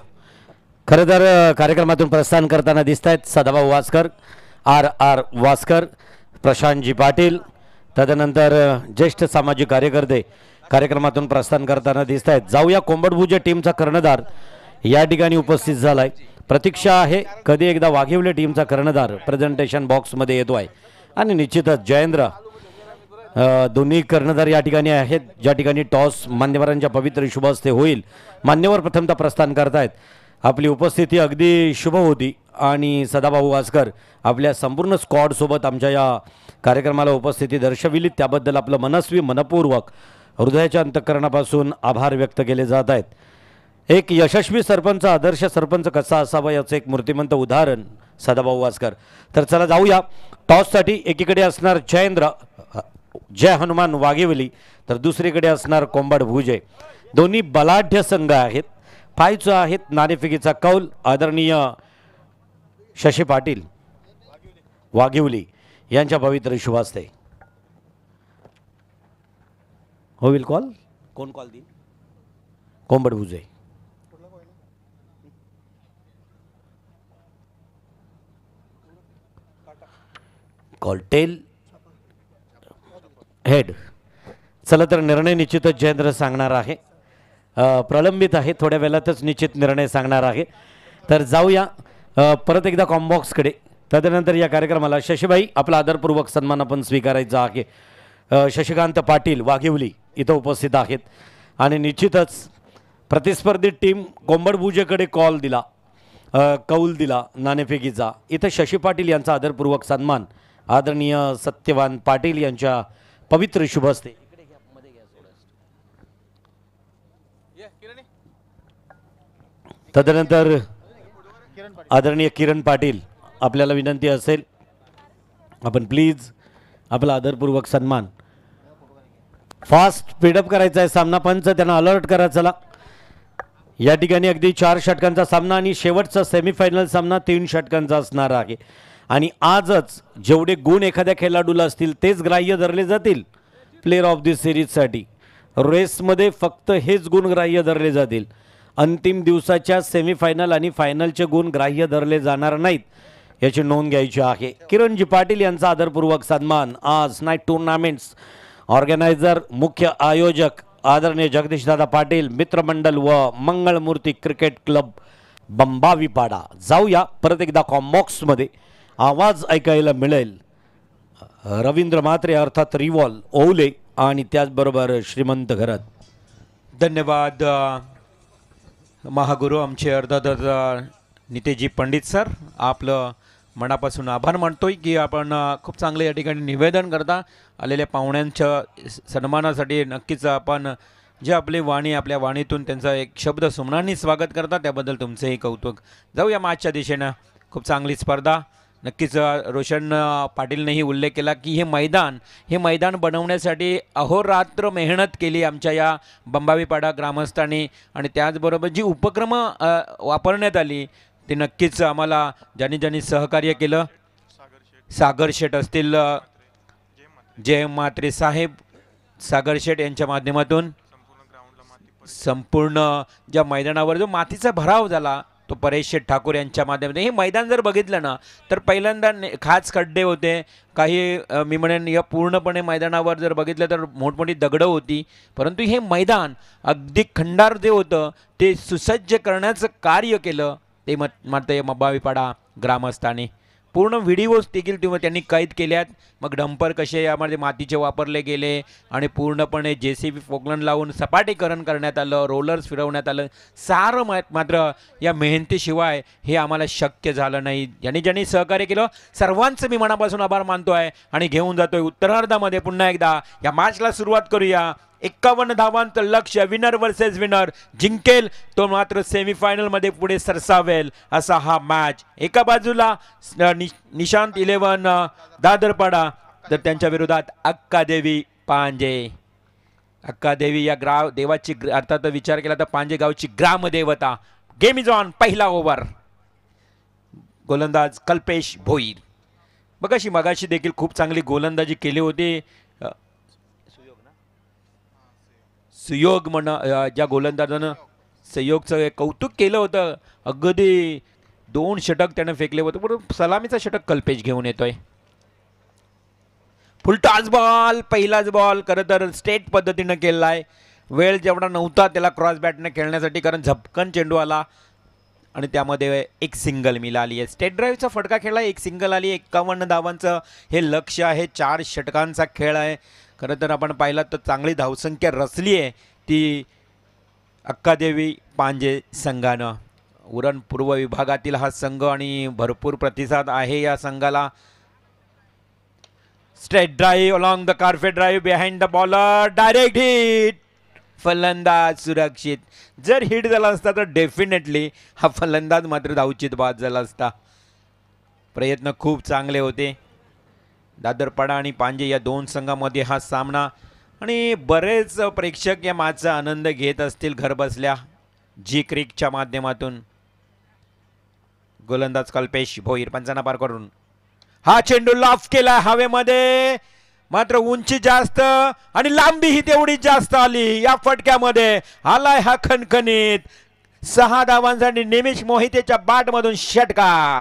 Speaker 1: खरं तर कार्यक्रमातून प्रस्थान करताना दिसत आहेत सदाभाऊ वासकर, आर वासकर, प्रशांतजी पाटील, तदनंतर ज्येष्ठ सामाजिक कार्यकर्ते कार्यक्रमातून प्रस्थान करताना दिसत आहेत. जाऊया कोंबडभुजे टीमचा कर्णधार या ठिकाणी उपस्थित झाला आहे. प्रतीक्षा आहे कधी एकदा वाघिवले टीमचा कर्णधार प्रेझेंटेशन बॉक्समध्ये येतो आहे आणि निश्चितच जयेंद्र दोन्ही कर्णधार या ठिकाणी आहेत. ज्या ठिकाणी टॉस मान्यवरांच्या पवित्र शुभ हस्ते होईल. मान्यवर प्रथमतः प्रस्थान करतायत. आपली उपस्थिती अगदी शुभ होती आणि सदाभाऊ वासकर आपल्या संपूर्ण स्क्वॉडसोबत आमच्या या कार्यक्रमाला उपस्थिती दर्शविली, त्याबद्दल आपलं मनस्वी मनपूर्वक हृदयाच्या अंतःकरणापासून आभार व्यक्त केले जात आहेत. एक यशस्वी सरपंच, आदर्श सरपंच कसा असावा याचं एक मूर्तिमंत उदाहरण सदाभाऊ वासकर. तर चला जाऊया. टॉससाठी एकीकडे असणार जयेंद्र जय हनुमान वाघेवली, तर दुसरीकडे असणार कोंबडभुजे. दोन्ही बलाढ्य संघ आहेत. फायचं आहेत. नाणेफेकीचा कौल आदरणीय शशी पाटील वाघिवली यांच्या पवित्र शुभास्ते होईल कॉल. कोण कॉल देईल? कोंबडभुजे. Call tail head. चला तर निर्णय निश्चितच जयेंद्र सांगणार आहे. प्रलंबित आहे, थोड्या वेळातच निश्चित निर्णय सांगणार आहे. तर जाऊया परत एकदा कॉम्बॉक्सकडे. तदनंतर या कार्यक्रमाला शशीबाई आपला आदरपूर्वक सन्मान आपण स्वीकारायचा आहे. शशिकांत पाटील वाघिवली इथं उपस्थित आहेत आणि निश्चितच प्रतिस्पर्धी टीम कोंबडभुजेकडे कॉल दिला, कौल दिला नाणेफेकीचा. इथं शशी पाटील यांचा आदरपूर्वक सन्मान आदरणीय सत्यवान पाटील यांच्या पवित्र शुभ हस्ते. तदनंतर आदरणीय किरण पाटील आपल्याला विनंती असेल आपण प्लीज आपला आदरपूर्वक सन्मान. फास्ट स्पीडअप करायचा आहे सामना. पंच त्यांना अलर्ट करा. चला या ठिकाणी अगदी 4 षटकांचा सामना आणि शेवटचा सेमीफायनल सामना 3 षटकांचा असणार आहे. आणि आजच जेवढे गुण एखाद्या खेळाडूला असतील तेच ग्राह्य धरले जातील प्लेयर ऑफ दी सिरीजसाठी. रेसमध्ये फक्त हेच गुण ग्राह्य धरले जातील. अंतिम दिवसाच्या सेमीफायनल आणि फायनलचे गुण ग्राह्य धरले जाणार नाहीत याची नोंद घ्यायची आहे. किरणजी पाटील यांचा आदरपूर्वक सन्मान. आज नाईट टुर्नामेंट्स ऑर्गनायझर मुख्य आयोजक आदरणीय जगदीशदादा पाटील, मित्रमंडळ व मंगळमूर्ती क्रिकेट क्लब बंबावीपाडा. जाऊया परत एकदा कॉम्बॉक्समध्ये. आवाज ऐकायला मिळेल रवींद्र म्हात्रे अर्थात रिवॉल ओवले आणि त्याचबरोबर श्रीमंत घरत.
Speaker 4: धन्यवाद महागुरु आमचे अर्थातच नितेजी पंडित सर. आपलं मनापासून आभार मानतोय की आपण खूप चांगलं या ठिकाणी निवेदन करता. आलेल्या पाहुण्यांच्या सन्मानासाठी नक्कीच आपण जे आपली वाणी आपल्या वाणीतून त्यांचा एक शब्द सुमनांनी स्वागत करता त्याबद्दल तुमचंही कौतुक. जाऊया मागच्या दिशेनं. खूप चांगली स्पर्धा. नक्कीच रोशन पाटीलनेही उल्लेख केला की हे मैदान बनवण्यासाठी अहोरात्र मेहनत केली आमच्या या बंबावीपाडा ग्रामस्थांनी. आणि त्याचबरोबर जी उपक्रम वापरण्यात आली ते नक्कीच आम्हाला ज्यांनी सहकार्य केलं. सागर शेठ असतील, जय म्हात्रे साहेब, सागर शेठ यांच्या माध्यमातून संपूर्ण ज्या मैदानावर जो मातीचा भराव झाला तो परेश शेठ ठाकूर यांच्या माध्यमातून. हे मैदान जर बघितलं ना तर पहिल्यांदा खाच खड्डे होते काही. मी म्हणेन या पूर्णपणे मैदानावर जर बघितलं तर मोठमोठी दगडं होती, परंतु हे मैदान अगदी खंडार जे होतं ते सुसज्ज करण्याचं कार्य केलं ते मात्र बंबावीपाडा ग्रामस्थांनी. पूर्ण व्हिडिओज देखील त्यांनी कैद केल्यात. मग डंपर कसे यामध्ये मातीचे वापरले गेले आणि पूर्णपणे JCB फोकलन लावून सपाटीकरण करण्यात आलं, रोलर्स फिरवण्यात आलं. सारं मात्र या मेहनतीशिवाय हे आम्हाला शक्य झालं नाही. ज्यांनी सहकार्य केलं सर्वांचं मी मनापासून आभार मानतो आहे आणि घेऊन जातोय उत्तरार्धामध्ये. पुन्हा एकदा या मॅचला सुरुवात करूया. 51 धावांचं लक्ष्य. Winner versus winner. जिंकेल तो मात्र सेमीफायनलमध्ये पुढे सरसावेल असा हा मॅच. एका बाजूला निशांत 11 दादरपाडा तर त्यांच्या विरोधात अक्कादेवी पांजे. अक्कादेवी या देवाची अर्थात विचार केला तर पांजे गावची ग्रामदेवता. Game is on. पहिला ओव्हर. गोलंदाज कल्पेश भोईर. बघाशी मगाशी देखील खूप चांगली गोलंदाजी केली होती. सुयोग ज्या गोलंदाजानं संयोगचं कौतुक केलं होतं. अगदी 2 षटक त्यानं फेकले होते, पण सलामीचा षटक कल्पेश घेऊन येतोय. फुलटॉस बॉल, पहिलाच बॉल खरं तर स्टेट पद्धतीनं केलेला आहे. वेळ जेवढा नव्हता त्याला क्रॉस बॅटने खेळण्यासाठी, कारण झपकन चेंडू आला आणि त्यामध्ये एक सिंगल मिळाली आहे. स्टेट ड्राईव्हचा फटका खेळला, एक सिंगल आली. 51 धावांचं हे लक्ष आहे. 4 षटकांचा खेळ आहे. खरं तर आपण पाहिलं तर चांगली धावसंख्या रचली आहे ती अक्कादेवी पांजे संघानं. उरण पूर्व विभागातील हा संघ आणि भरपूर प्रतिसाद आहे या संघाला. Straight drive along the carpet drive behind the bowler, direct hit. फलंदाज सुरक्षित. जर हिट झाला असता तर डेफिनेटली हा फलंदाज मात्र धावचित बाद झाला असता. प्रयत्न खूप चांगले होते. दादरपाडा आणि पांजे या 2 संघामध्ये हा सामना, आणि बरेच प्रेक्षक या मॅचचा आनंद घेत असतील घर बसल्या जी क्रिकच्या माध्यमातून. गोलंदाज कल्पेश भोईर पंचांना पार करून हा चेंडू लॉफ केला हवेमध्ये, मात्र उंची जास्त आणि लांबी ही तेवढी जास्त आली. या फटक्यामध्ये आलाय हा खणखणीत 6 धावांसाठी निमिष मोहितेच्या बॅटमधून षटकार.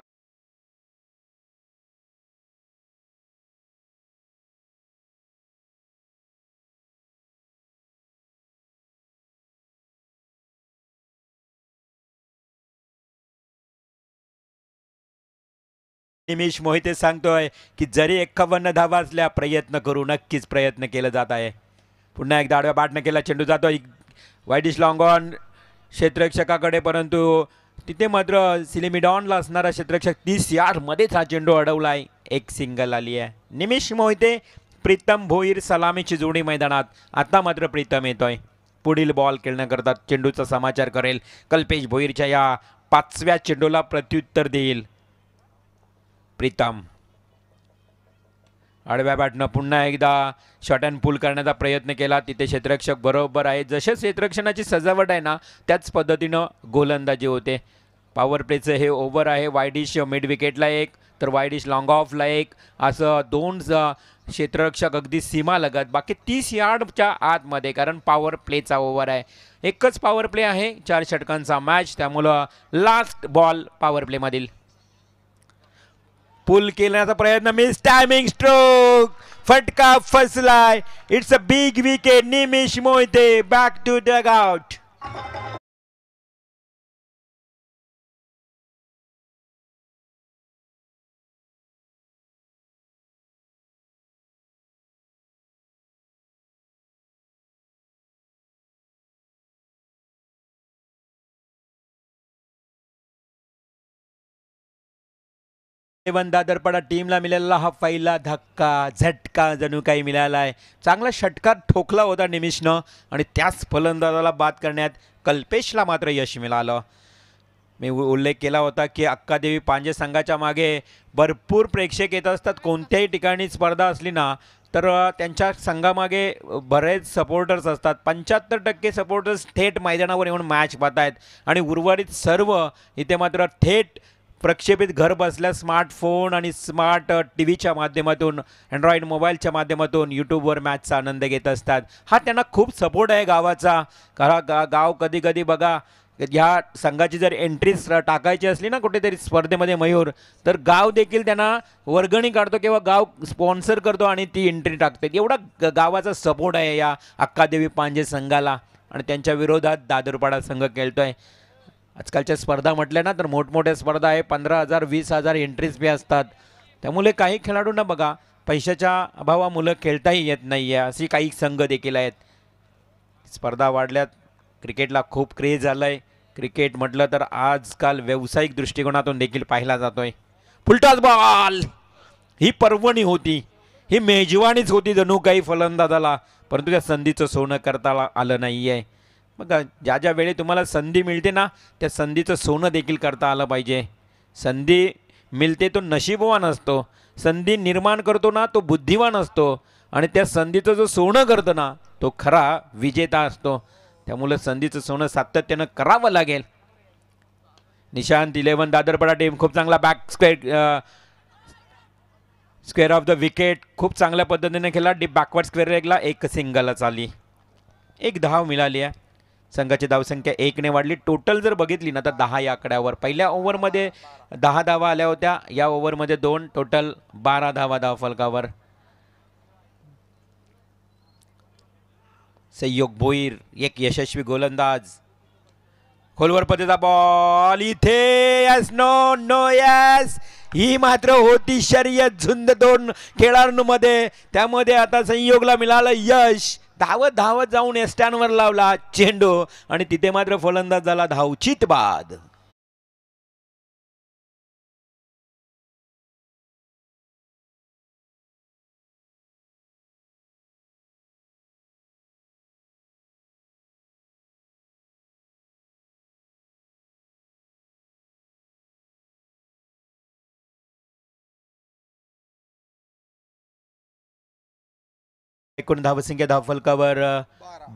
Speaker 4: निमिष मोहिते सांगतोय की जरी 51 धावा असल्या प्रयत्न करू, नक्कीच प्रयत्न केला जात आहे. पुन्हा एकदा आडव्या बॅटने केला चेंडू जातोय वाईडिश लॉंग ऑन क्षेत्ररक्षकाकडे, परंतु तिथे मात्र सिलिमिडॉनला असणारा क्षेत्ररक्षक 30 यार्डमध्येच हा चेंडू अडवलाय. एक सिंगल आली आहे. निमिष मोहिते प्रीतम भोईर सलामीची जोडी मैदानात. आता मात्र प्रीतम येतोय पुढील बॉल खेळण्याकरता. चेंडूचा समाचार करेल. कल्पेश भोईरच्या या 5व्या चेंडूला प्रत्युत्तर देईल प्रीतम. आडव्या बॅटनं पुन्हा एकदा शॉट अँड पुल करण्याचा प्रयत्न केला. तिथे क्षेत्ररक्षक बरोबर आहे. जसे क्षेत्ररक्षणाची सजावट आहे ना त्याच पद्धतीनं गोलंदाजी होते. पॉवर प्लेचं हे ओव्हर आहे. वायडिश मिड विकेटला 1 तर वायडिश लॉंग ऑफला 1, असं 2 क्षेत्ररक्षक अगदी सीमा लगत. बाकी 30 यार्डच्या आतमध्ये, कारण पॉवर प्लेचा ओव्हर आहे. एकच पॉवर प्ले आहे 4 षटकांचा मॅच, त्यामुळं लास्ट बॉल पॉवर प्लेमधील. पुल केल्याचा प्रयत्न, मिस टायमिंग स्ट्रोक, फटका फसलाय. It's a big wicket. Nimish Mohite back to dugout. Dadarpada टीमला मिळालेला हा पहिला धक्का झटका जणू काही मिळाला आहे. चांगला षटकार ठोकला होता निमिषनं आणि त्याच फलंदाजाला बाद करण्यात कल्पेशला मात्र यश मिळालं. मी उल्लेख केला होता की अक्कादेवी पांजे संघाच्या मागे भरपूर प्रेक्षक येत असतात. कोणत्याही ठिकाणी स्पर्धा असली ना तर त्यांच्या संघामागे बरेच सपोर्टर्स असतात. 75% सपोर्टर्स थेट मैदानावर येऊन मॅच पाहतायत आणि उर्वरित सर्व इथे मात्र थेट प्रक्षेपित घर बसल्या स्मार्टफोन आणि स्मार्ट टी व्हीच्या माध्यमातून, अँड्रॉइड मोबाईलच्या माध्यमातून यूट्यूबवर मॅचचा आनंद घेत असतात. हा त्यांना खूप सपोर्ट आहे गावाचा. गाव कधी कधी बघा ह्या संघाची जर एंट्री टाकायची असली ना कुठेतरी स्पर्धेमध्ये मयूर, तर गाव देखील त्यांना वर्गणी काढतो किंवा गाव स्पॉन्सर करतो आणि ती एंट्री टाकते. एवढा गावाचा सपोर्ट आहे या अक्कादेवी पांजे संघाला आणि त्यांच्या विरोधात दादरपाडा संघ खेळतोय. आजकालच्या स्पर्धा म्हटल्या ना तर मोठमोठ्या स्पर्धा आहे. 15,000 20,000 एंट्रीज फी असतात. त्यामुळे काही खेळाडूंना बघा पैशाच्या अभावामुळे खेळताही येत नाही आहे. अशी काही संघ देखील आहेत. स्पर्धा वाढल्यात. क्रिकेटला खूप क्रेज झालं आहे. क्रिकेट म्हटलं तर आजकाल व्यावसायिक दृष्टिकोनातून देखील पाहिला जातोय. फुलटॉस बॉल, ही पर्वणी होती, ही मेजवानीच होती जणू काही फलंदाजाला, परंतु त्या संधीचं सोनं करता आलं नाही आहे. मग ज्या ज्या वेळी तुम्हाला संधी मिळते ना त्या संधीचं सोनं देखील करता आलं पाहिजे. संधी मिळते तो नशीबवान असतो, संधी निर्माण करतो ना तो बुद्धिवान असतो आणि त्या संधीचं जो सोनं करतो ना तो खरा विजेता असतो. त्यामुळे संधीचं सोनं सातत्यानं करावं लागेल. निशांत 11 दादरपाडा टीम खूप चांगला back square of the wicket खूप चांगल्या पद्धतीने खेळला. डीप बॅकवर्ड स्क्वेअर लेगला एक सिंगलच आली. एक धाव मिळाली आहे. संघाची धावसंख्या 1ने वाढली. टोटल जर बघितली ना तर 10 या आकड्यावर. पहिल्या ओव्हरमध्ये 10 धावा आल्या होत्या, या ओव्हरमध्ये 2, टोटल 12 धावा धावफलकावर. संयोग भोईर एक यशस्वी गोलंदाज. खोलवर पद्धतीचा बॉल इथे. Yes no no yes. ही मात्र होती शर्यत झुंज 2 खेळाडूंमध्ये. त्यामध्ये आता संयोगला मिळालं यश. धावत धावत जाऊन एस्टॅनवर लावला चेंडू आणि तिथे मात्र फलंदाज झाला धावचित बाद. एकूण धावसंख्या धावफलकावर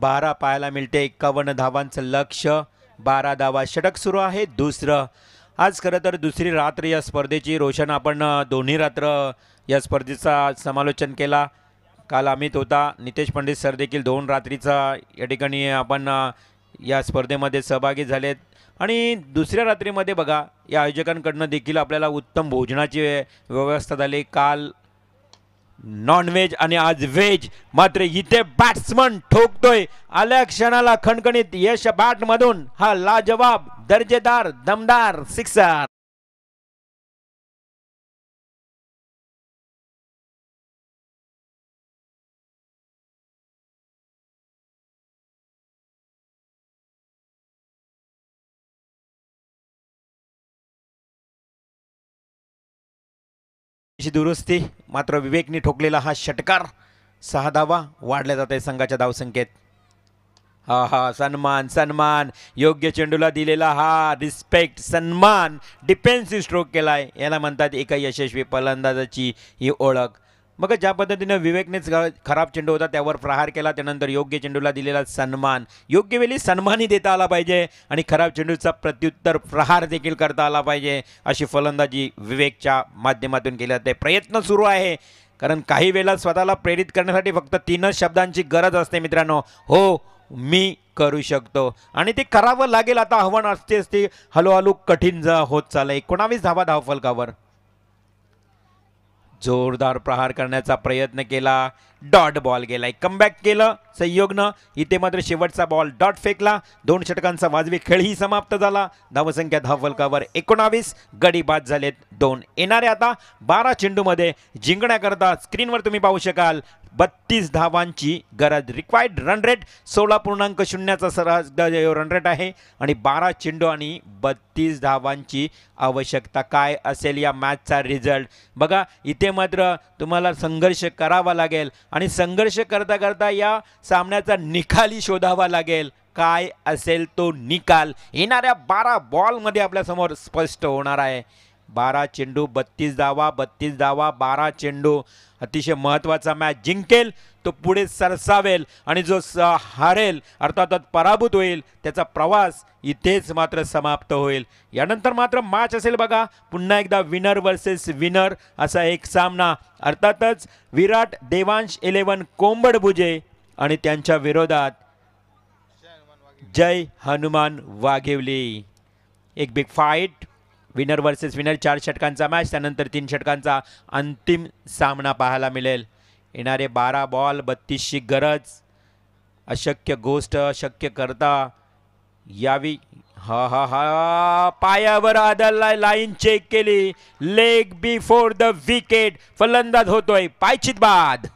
Speaker 4: 12 पाहायला मिळते. 51 धावांचं लक्ष्य, 12 धावा. षटक सुरू आहे दुसरं. आज खरं तर दुसरी रात्र या स्पर्धेची. रोशन आपण दोन्ही रात्र या स्पर्धेचा समालोचन केला. काल अमित होता, नितेश पंडित सर देखील 2 रात्रीचा या ठिकाणी आपण या स्पर्धेमध्ये सहभागी झालेत. आणि दुसऱ्या रात्रीमध्ये बघा या आयोजकांकडनं देखील आपल्याला उत्तम भोजनाची व्यवस्था झाली. काल नॉनव्हेज आणि आज व्हेज. मात्र इथे बॅट्समन ठोकतोय आल्या क्षणाला खणखणीत यश बॅटमधून हा लाजवाब दर्जेदार दमदार सिक्सर. दुरुस्ती मात्र विवेकने ठोकलेला हा षटकार. 6 धावा वाढल्या जाते संघाच्या धावसंख्येत. हा हा सन्मान सन्मान. योग्य चेंडूला दिलेला हा रिस्पेक्ट सन्मान. डिफेन्सिव्ह स्ट्रोक केलाय, याला म्हणतात एका यशस्वी फलंदाजाची ही ओळख. मग ज्या पद्धतीने विवेकनेच खराब चेंडू होता त्यावर प्रहार केला, त्यानंतर योग्य चेंडूला दिलेला सन्मान. योग्य वेळी सन्मानही देता आला पाहिजे आणि खराब चेंडूचा प्रत्युत्तर प्रहार देखील करता आला पाहिजे, अशी फलंदाजी विवेकच्या माध्यमातून केली जाते. प्रयत्न सुरू आहे, कारण काही वेळा स्वतःला प्रेरित करण्यासाठी फक्त 3च शब्दांची गरज असते मित्रांनो. हो मी करू शकतो, आणि ते करावं लागेल. आता आव्हान असते असते हळूहळू कठीण होत चाललंय. 19 धावा धावफलकावर. जोरदार प्रहार करण्याचा प्रयत्न केला, डॉट बॉल गेलाय. कमबॅक केलं संयोगनं. इथे मात्र शेवटचा बॉल डॉट फेकला. 2 षटकांचा वाजवी खेळही समाप्त झाला. धावसंख्या धावफलकावर 19. गडी बाद झालेत 2. येणारे आता 12 चेंडूमध्ये जिंकण्याकरता स्क्रीनवर तुम्ही पाहू शकाल 32 धावांची गरज. रिक्वायर्ड रन रेट 16.0चा रन रेट आहे आणि 12 चेंडू आणि 32 धावांची आवश्यकता. काय असेल या मॅचचा रिझल्ट बघा. इथे मात्र तुम्हाला संघर्ष करावा लागेल आणि संघर्ष करता करता या सामन्याचा निकालही शोधावा लागेल. काय असेल तो निकाल येणाऱ्या 12 बॉलमध्ये आपल्यासमोर स्पष्ट होणार आहे. 12 चेंडू 32 धावा, 32 धावा 12 चेंडू. अतिशय महत्त्वाचा मॅच. जिंकेल तो पुढे सरसावेल आणि जो हारेल अर्थात पराभूत होईल त्याचा प्रवास इथेच मात्र समाप्त होईल. यानंतर मात्र मॅच असेल बघा पुन्हा एकदा विनर वर्सेस विनर असा एक सामना. अर्थातच विराट देवांश 11 कोंबडभुजे आणि त्यांच्या विरोधात जय हनुमान वाघेवली. एक big fight. Winner versus winner. 4 षटकांचा मॅच, त्यानंतर 3 षटकांचा अंतिम सामना पाहायला मिळेल. येणारे 12 बॉल 32ची गरज. अशक्य गोष्ट शक्य करता यावी. हा हा हा पायावर आदळलाय, लाईन चेक केली. Leg before the wicket. फलंदाज होतोय पायचित बाद.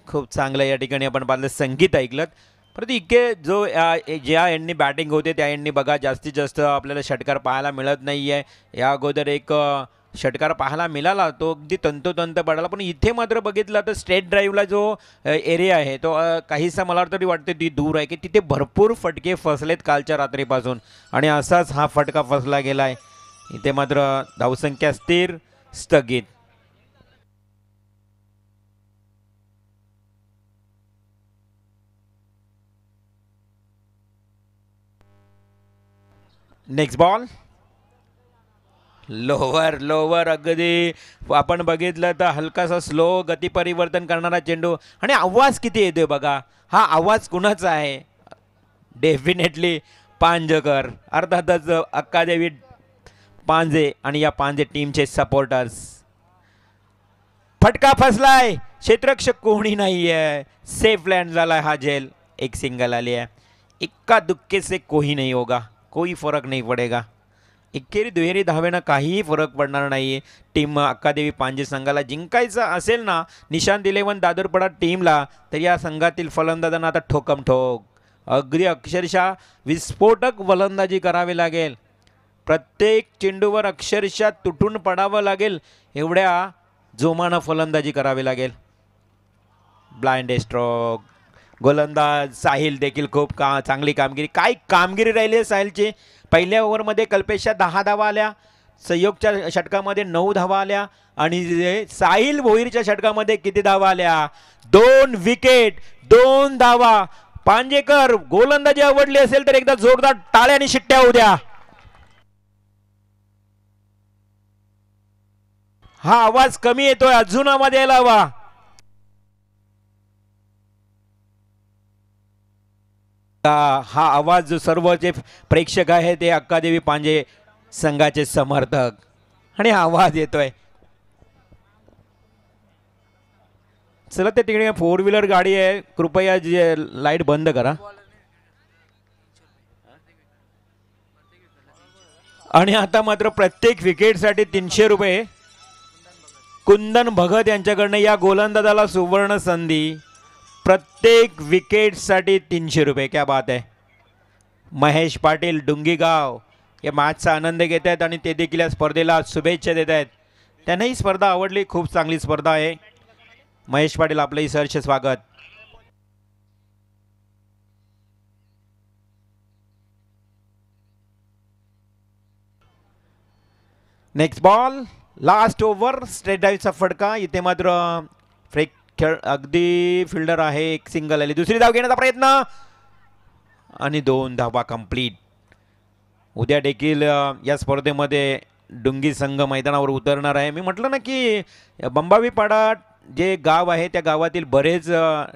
Speaker 4: खूप चांगलं या ठिकाणी आपण पाहिलं संगीत ऐकलं. परंतु इतके जो ज्या यांनी बॅटिंग होते त्या यांनी बघा जास्तीत जास्त आपल्याला षटकार पाहायला मिळत नाही आहे. या अगोदर एक षटकार पाहायला मिळाला तो अगदी तंतोतंत पडाला, पण इथे मात्र बघितलं तर स्ट्रेट ड्राईव्हला जो एरिया आहे तो काहीसा मला तरी वाटते ती दूर आहे की तिथे भरपूर फटके फसलेत कालच्या रात्रीपासून आणि असाच हा फटका फसला गेला आहे. इथे मात्र धावसंख्या स्थिर स्थगित. नेक्स्ट बॉल लोवर अगदी आपण बघितलं तर हलकासा स्लो गती परिवर्तन करणारा चेंडू आणि आवाज किती येतोय बघा. हा आवाज कुणाचा आहे? डेफिनेटली पांजकर, अर्थातच अक्कादेवी पांजे आणि या पांजे टीमचे सपोर्टर्स. फटका फसलाय, क्षेत्ररक्षक कोणी नाही आहे, सेफ लँड झालाय हा झेल. एक सिंगल आली आहे. इक्का दुक्के से कोई नहीं होगा, कोई फरक नहीं पडेगा. एकेरी दुहेरी धावेनं काहीही फरक पडणार नाही. टीम अक्कादेवी पांजे संघाला जिंकायचं असेल ना निशांत 11 दादरपडा टीमला, तर या संघातील फलंदाजांना आता ठोकम ठोक अगदी अक्षरशः विस्फोटक फलंदाजी करावी लागेल. प्रत्येक चेंडूवर अक्षरशः तुटून पडावं लागेल एवढ्या जोमानं फलंदाजी करावी लागेल. Blind stroke. गोलंदाज साहिल देखील खूप चांगली कामगिरी. काय कामगिरी राहिली आहे साहिलची. पहिल्या ओव्हरमध्ये कल्पेशच्या 10 धावा आल्या, संयोगच्या षटकामध्ये 9 धावा आल्या आणि साहिल भोईरच्या षटकामध्ये किती धावा आल्या? 2 विकेट, 2 धावा. पांजेकर गोलंदाजी आवडली असेल तर एकदा जोरदार टाळ्या आणि शिट्ट्या होऊ द्या. हा आवाज कमी येतोय, अजून आवाज यायला हवा. हा आवाज जो सर्व जे प्रेक्षक आहे ते अक्कादेवी पांजे संघाचे समर्थक आणि आवाज येतोय. चला ते तिकडे 4 व्हीलर गाडी आहे, कृपया जे लाईट बंद करा. आणि आता मात्र प्रत्येक विकेटसाठी 300 रुपये कुंदन भगत यांच्याकडनं या गोलंदाजाला सुवर्ण संधी. प्रत्येक विकेटसाठी 300 रुपये. क्या बात आहे. महेश पाटील डुंगीगाव या मॅचचा आनंद घेत आहेत आणि ते देखील या स्पर्धेला शुभेच्छा देत आहेत. त्यांना ही स्पर्धा आवडली, खूप चांगली स्पर्धा आहे. महेश पाटील आपलंही सहर्ष स्वागत. Next ball, last over, straight ड्राईव्हचा फटका. इथे मात्र फ्रेक खेळ अगदी फिल्डर आहे. एक सिंगल आली, दुसरी धाव घेण्याचा प्रयत्न आणि 2 धावा कंप्लीट. उद्या देखील या स्पर्धेमध्ये डुंगी संघ मैदानावर उतरणार आहे. मी म्हटलं ना की बंबावीपाडा जे गाव आहे त्या गावातील बरेच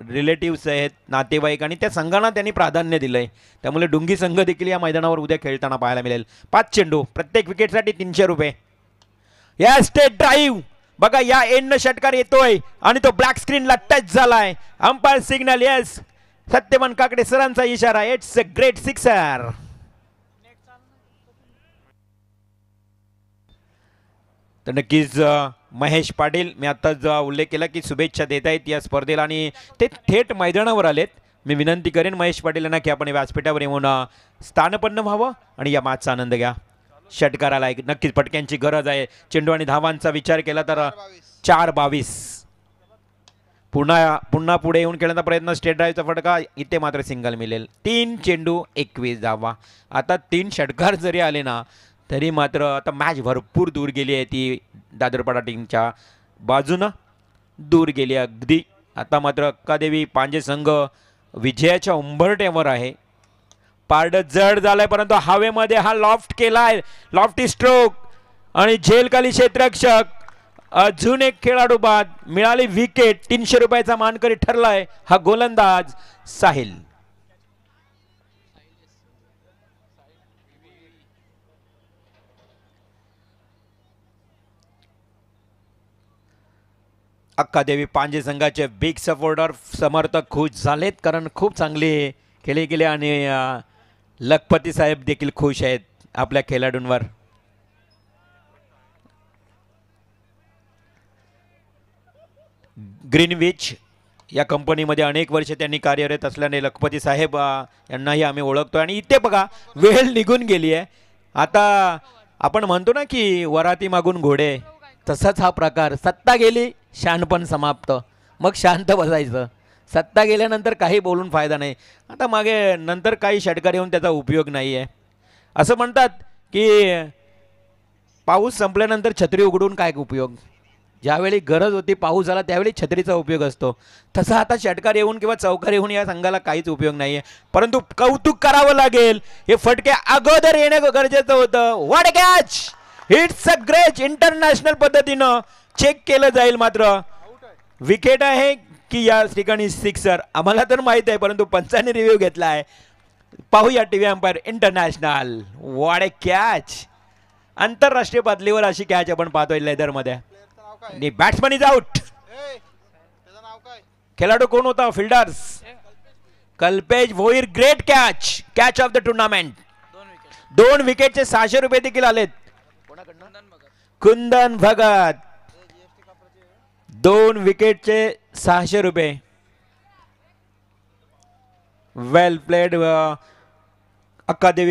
Speaker 4: रिलेटिव्स आहेत, नातेवाईक, आणि त्या संघांना त्यांनी प्राधान्य दिलं आहे. त्यामुळे डुंगी संघ देखील या मैदानावर उद्या खेळताना पाहायला मिळेल. 5 चेंडू, प्रत्येक विकेटसाठी 300 रुपये. या स्टेट ड्राईव्ह बघा, या एंडनं षटकार येतोय आणि तो ब्लॅक स्क्रीनला टच झालाय. Umpire signal. Yes, Satyaman Kakade सरांचा इशारा. It's a great sixer. तर नक्कीच महेश पाटील, मी आत्ताच उल्लेख केला की शुभेच्छा देत आहेत या स्पर्धेला आणि ते थेट मैदानावर आलेत. मी विनंती करेन महेश पाटील यांना की आपण व्यासपीठावर येऊन स्थानपन्न व्हावं आणि या मॅचचा आनंद घ्या. षटकाराला नक्कीच फटक्यांची गरज आहे. चेंडू आणि धावांचा विचार केला तर 4-22. पुन्हा पुढे येऊन खेळण्याचा प्रयत्न. स्टेट ड्राईव्हचा फटका, इथे मात्र सिंगल मिळेल. 3 चेंडू 21 धावा. आता 3 षटकार जरी आले ना तरी मात्र आता मॅच भरपूर दूर गेली आहे. ती दादरपाडा टीमच्या बाजूनं दूर गेली अगदी. आता मात्र अक्कादेवी पांजे संघ विजयाच्या उंबरठ्यावर आहे. पारड जड झालाय परंतु हवेमध्ये हा लॉफ्ट केलाय, लॉफ्टी स्ट्रोक आणि झेलखाली क्षेत्ररक्षक. अजून एक खेळाडू बाद, मिळाली विकेट. 300 रुपयाचा मानकरी ठरलाय हा गोलंदाज साहिल. अक्कादेवी पांजे संघाचे बिग सपोर्टर समर्थक खुश झालेत, कारण खूप चांगले खेळले गेले आणि लखपती साहेब देखील खुश आहेत आपल्या खेळाडूंवर. ग्रीनविच या कंपनीमध्ये अनेक वर्ष त्यांनी कार्यरत असल्याने लखपती साहेब यांनाही आम्ही ओळखतो. आणि इथे बघा वेळ निघून गेली आहे. आता आपण म्हणतो ना की वराती मागून घोडे, तसाच हा प्रकार. सत्ता गेली शहाणपण समाप्त, मग शांत बसायचं. सत्ता गेल्यानंतर काही बोलून फायदा नाही. आता मागे नंतर काही षटकार येऊन त्याचा उपयोग नाही आहे. असं म्हणतात की पाऊस संपल्यानंतर छत्री उघडून काय उपयोग. ज्यावेळी गरज होती पाऊस झाला त्यावेळी छत्रीचा उपयोग असतो. तसा आता षटकार येऊन किंवा चौकार येऊन या संघाला काहीच उपयोग नाही आहे. परंतु कौतुक करावं लागेल, हे फटके अगोदर येणं गरजेचं होतं. What a catch, it's a great. International पद्धतीनं चेक केलं जाईल. मात्र विकेट आहे की या ठिकाणी सिक्सर आम्हाला तर माहीत आहे, परंतु पंचांनी रिव्ह्यू घेतला आहे. पाहूया TV umpire international. What a catch. आंतरराष्ट्रीय पातळीवर अशी कॅच आपण पाहतोय लेदरमध्ये. Batsman is out. खेळाडू कोण होता? Fielders Kalpesh Bhoir. Great catch, catch of the tournament. 2 विकेटचे 600 रुपये देखील आलेत. कुंदन भगत 2 विकेटचे 600 रुपये. वेल प्लेड. अक्कादेवी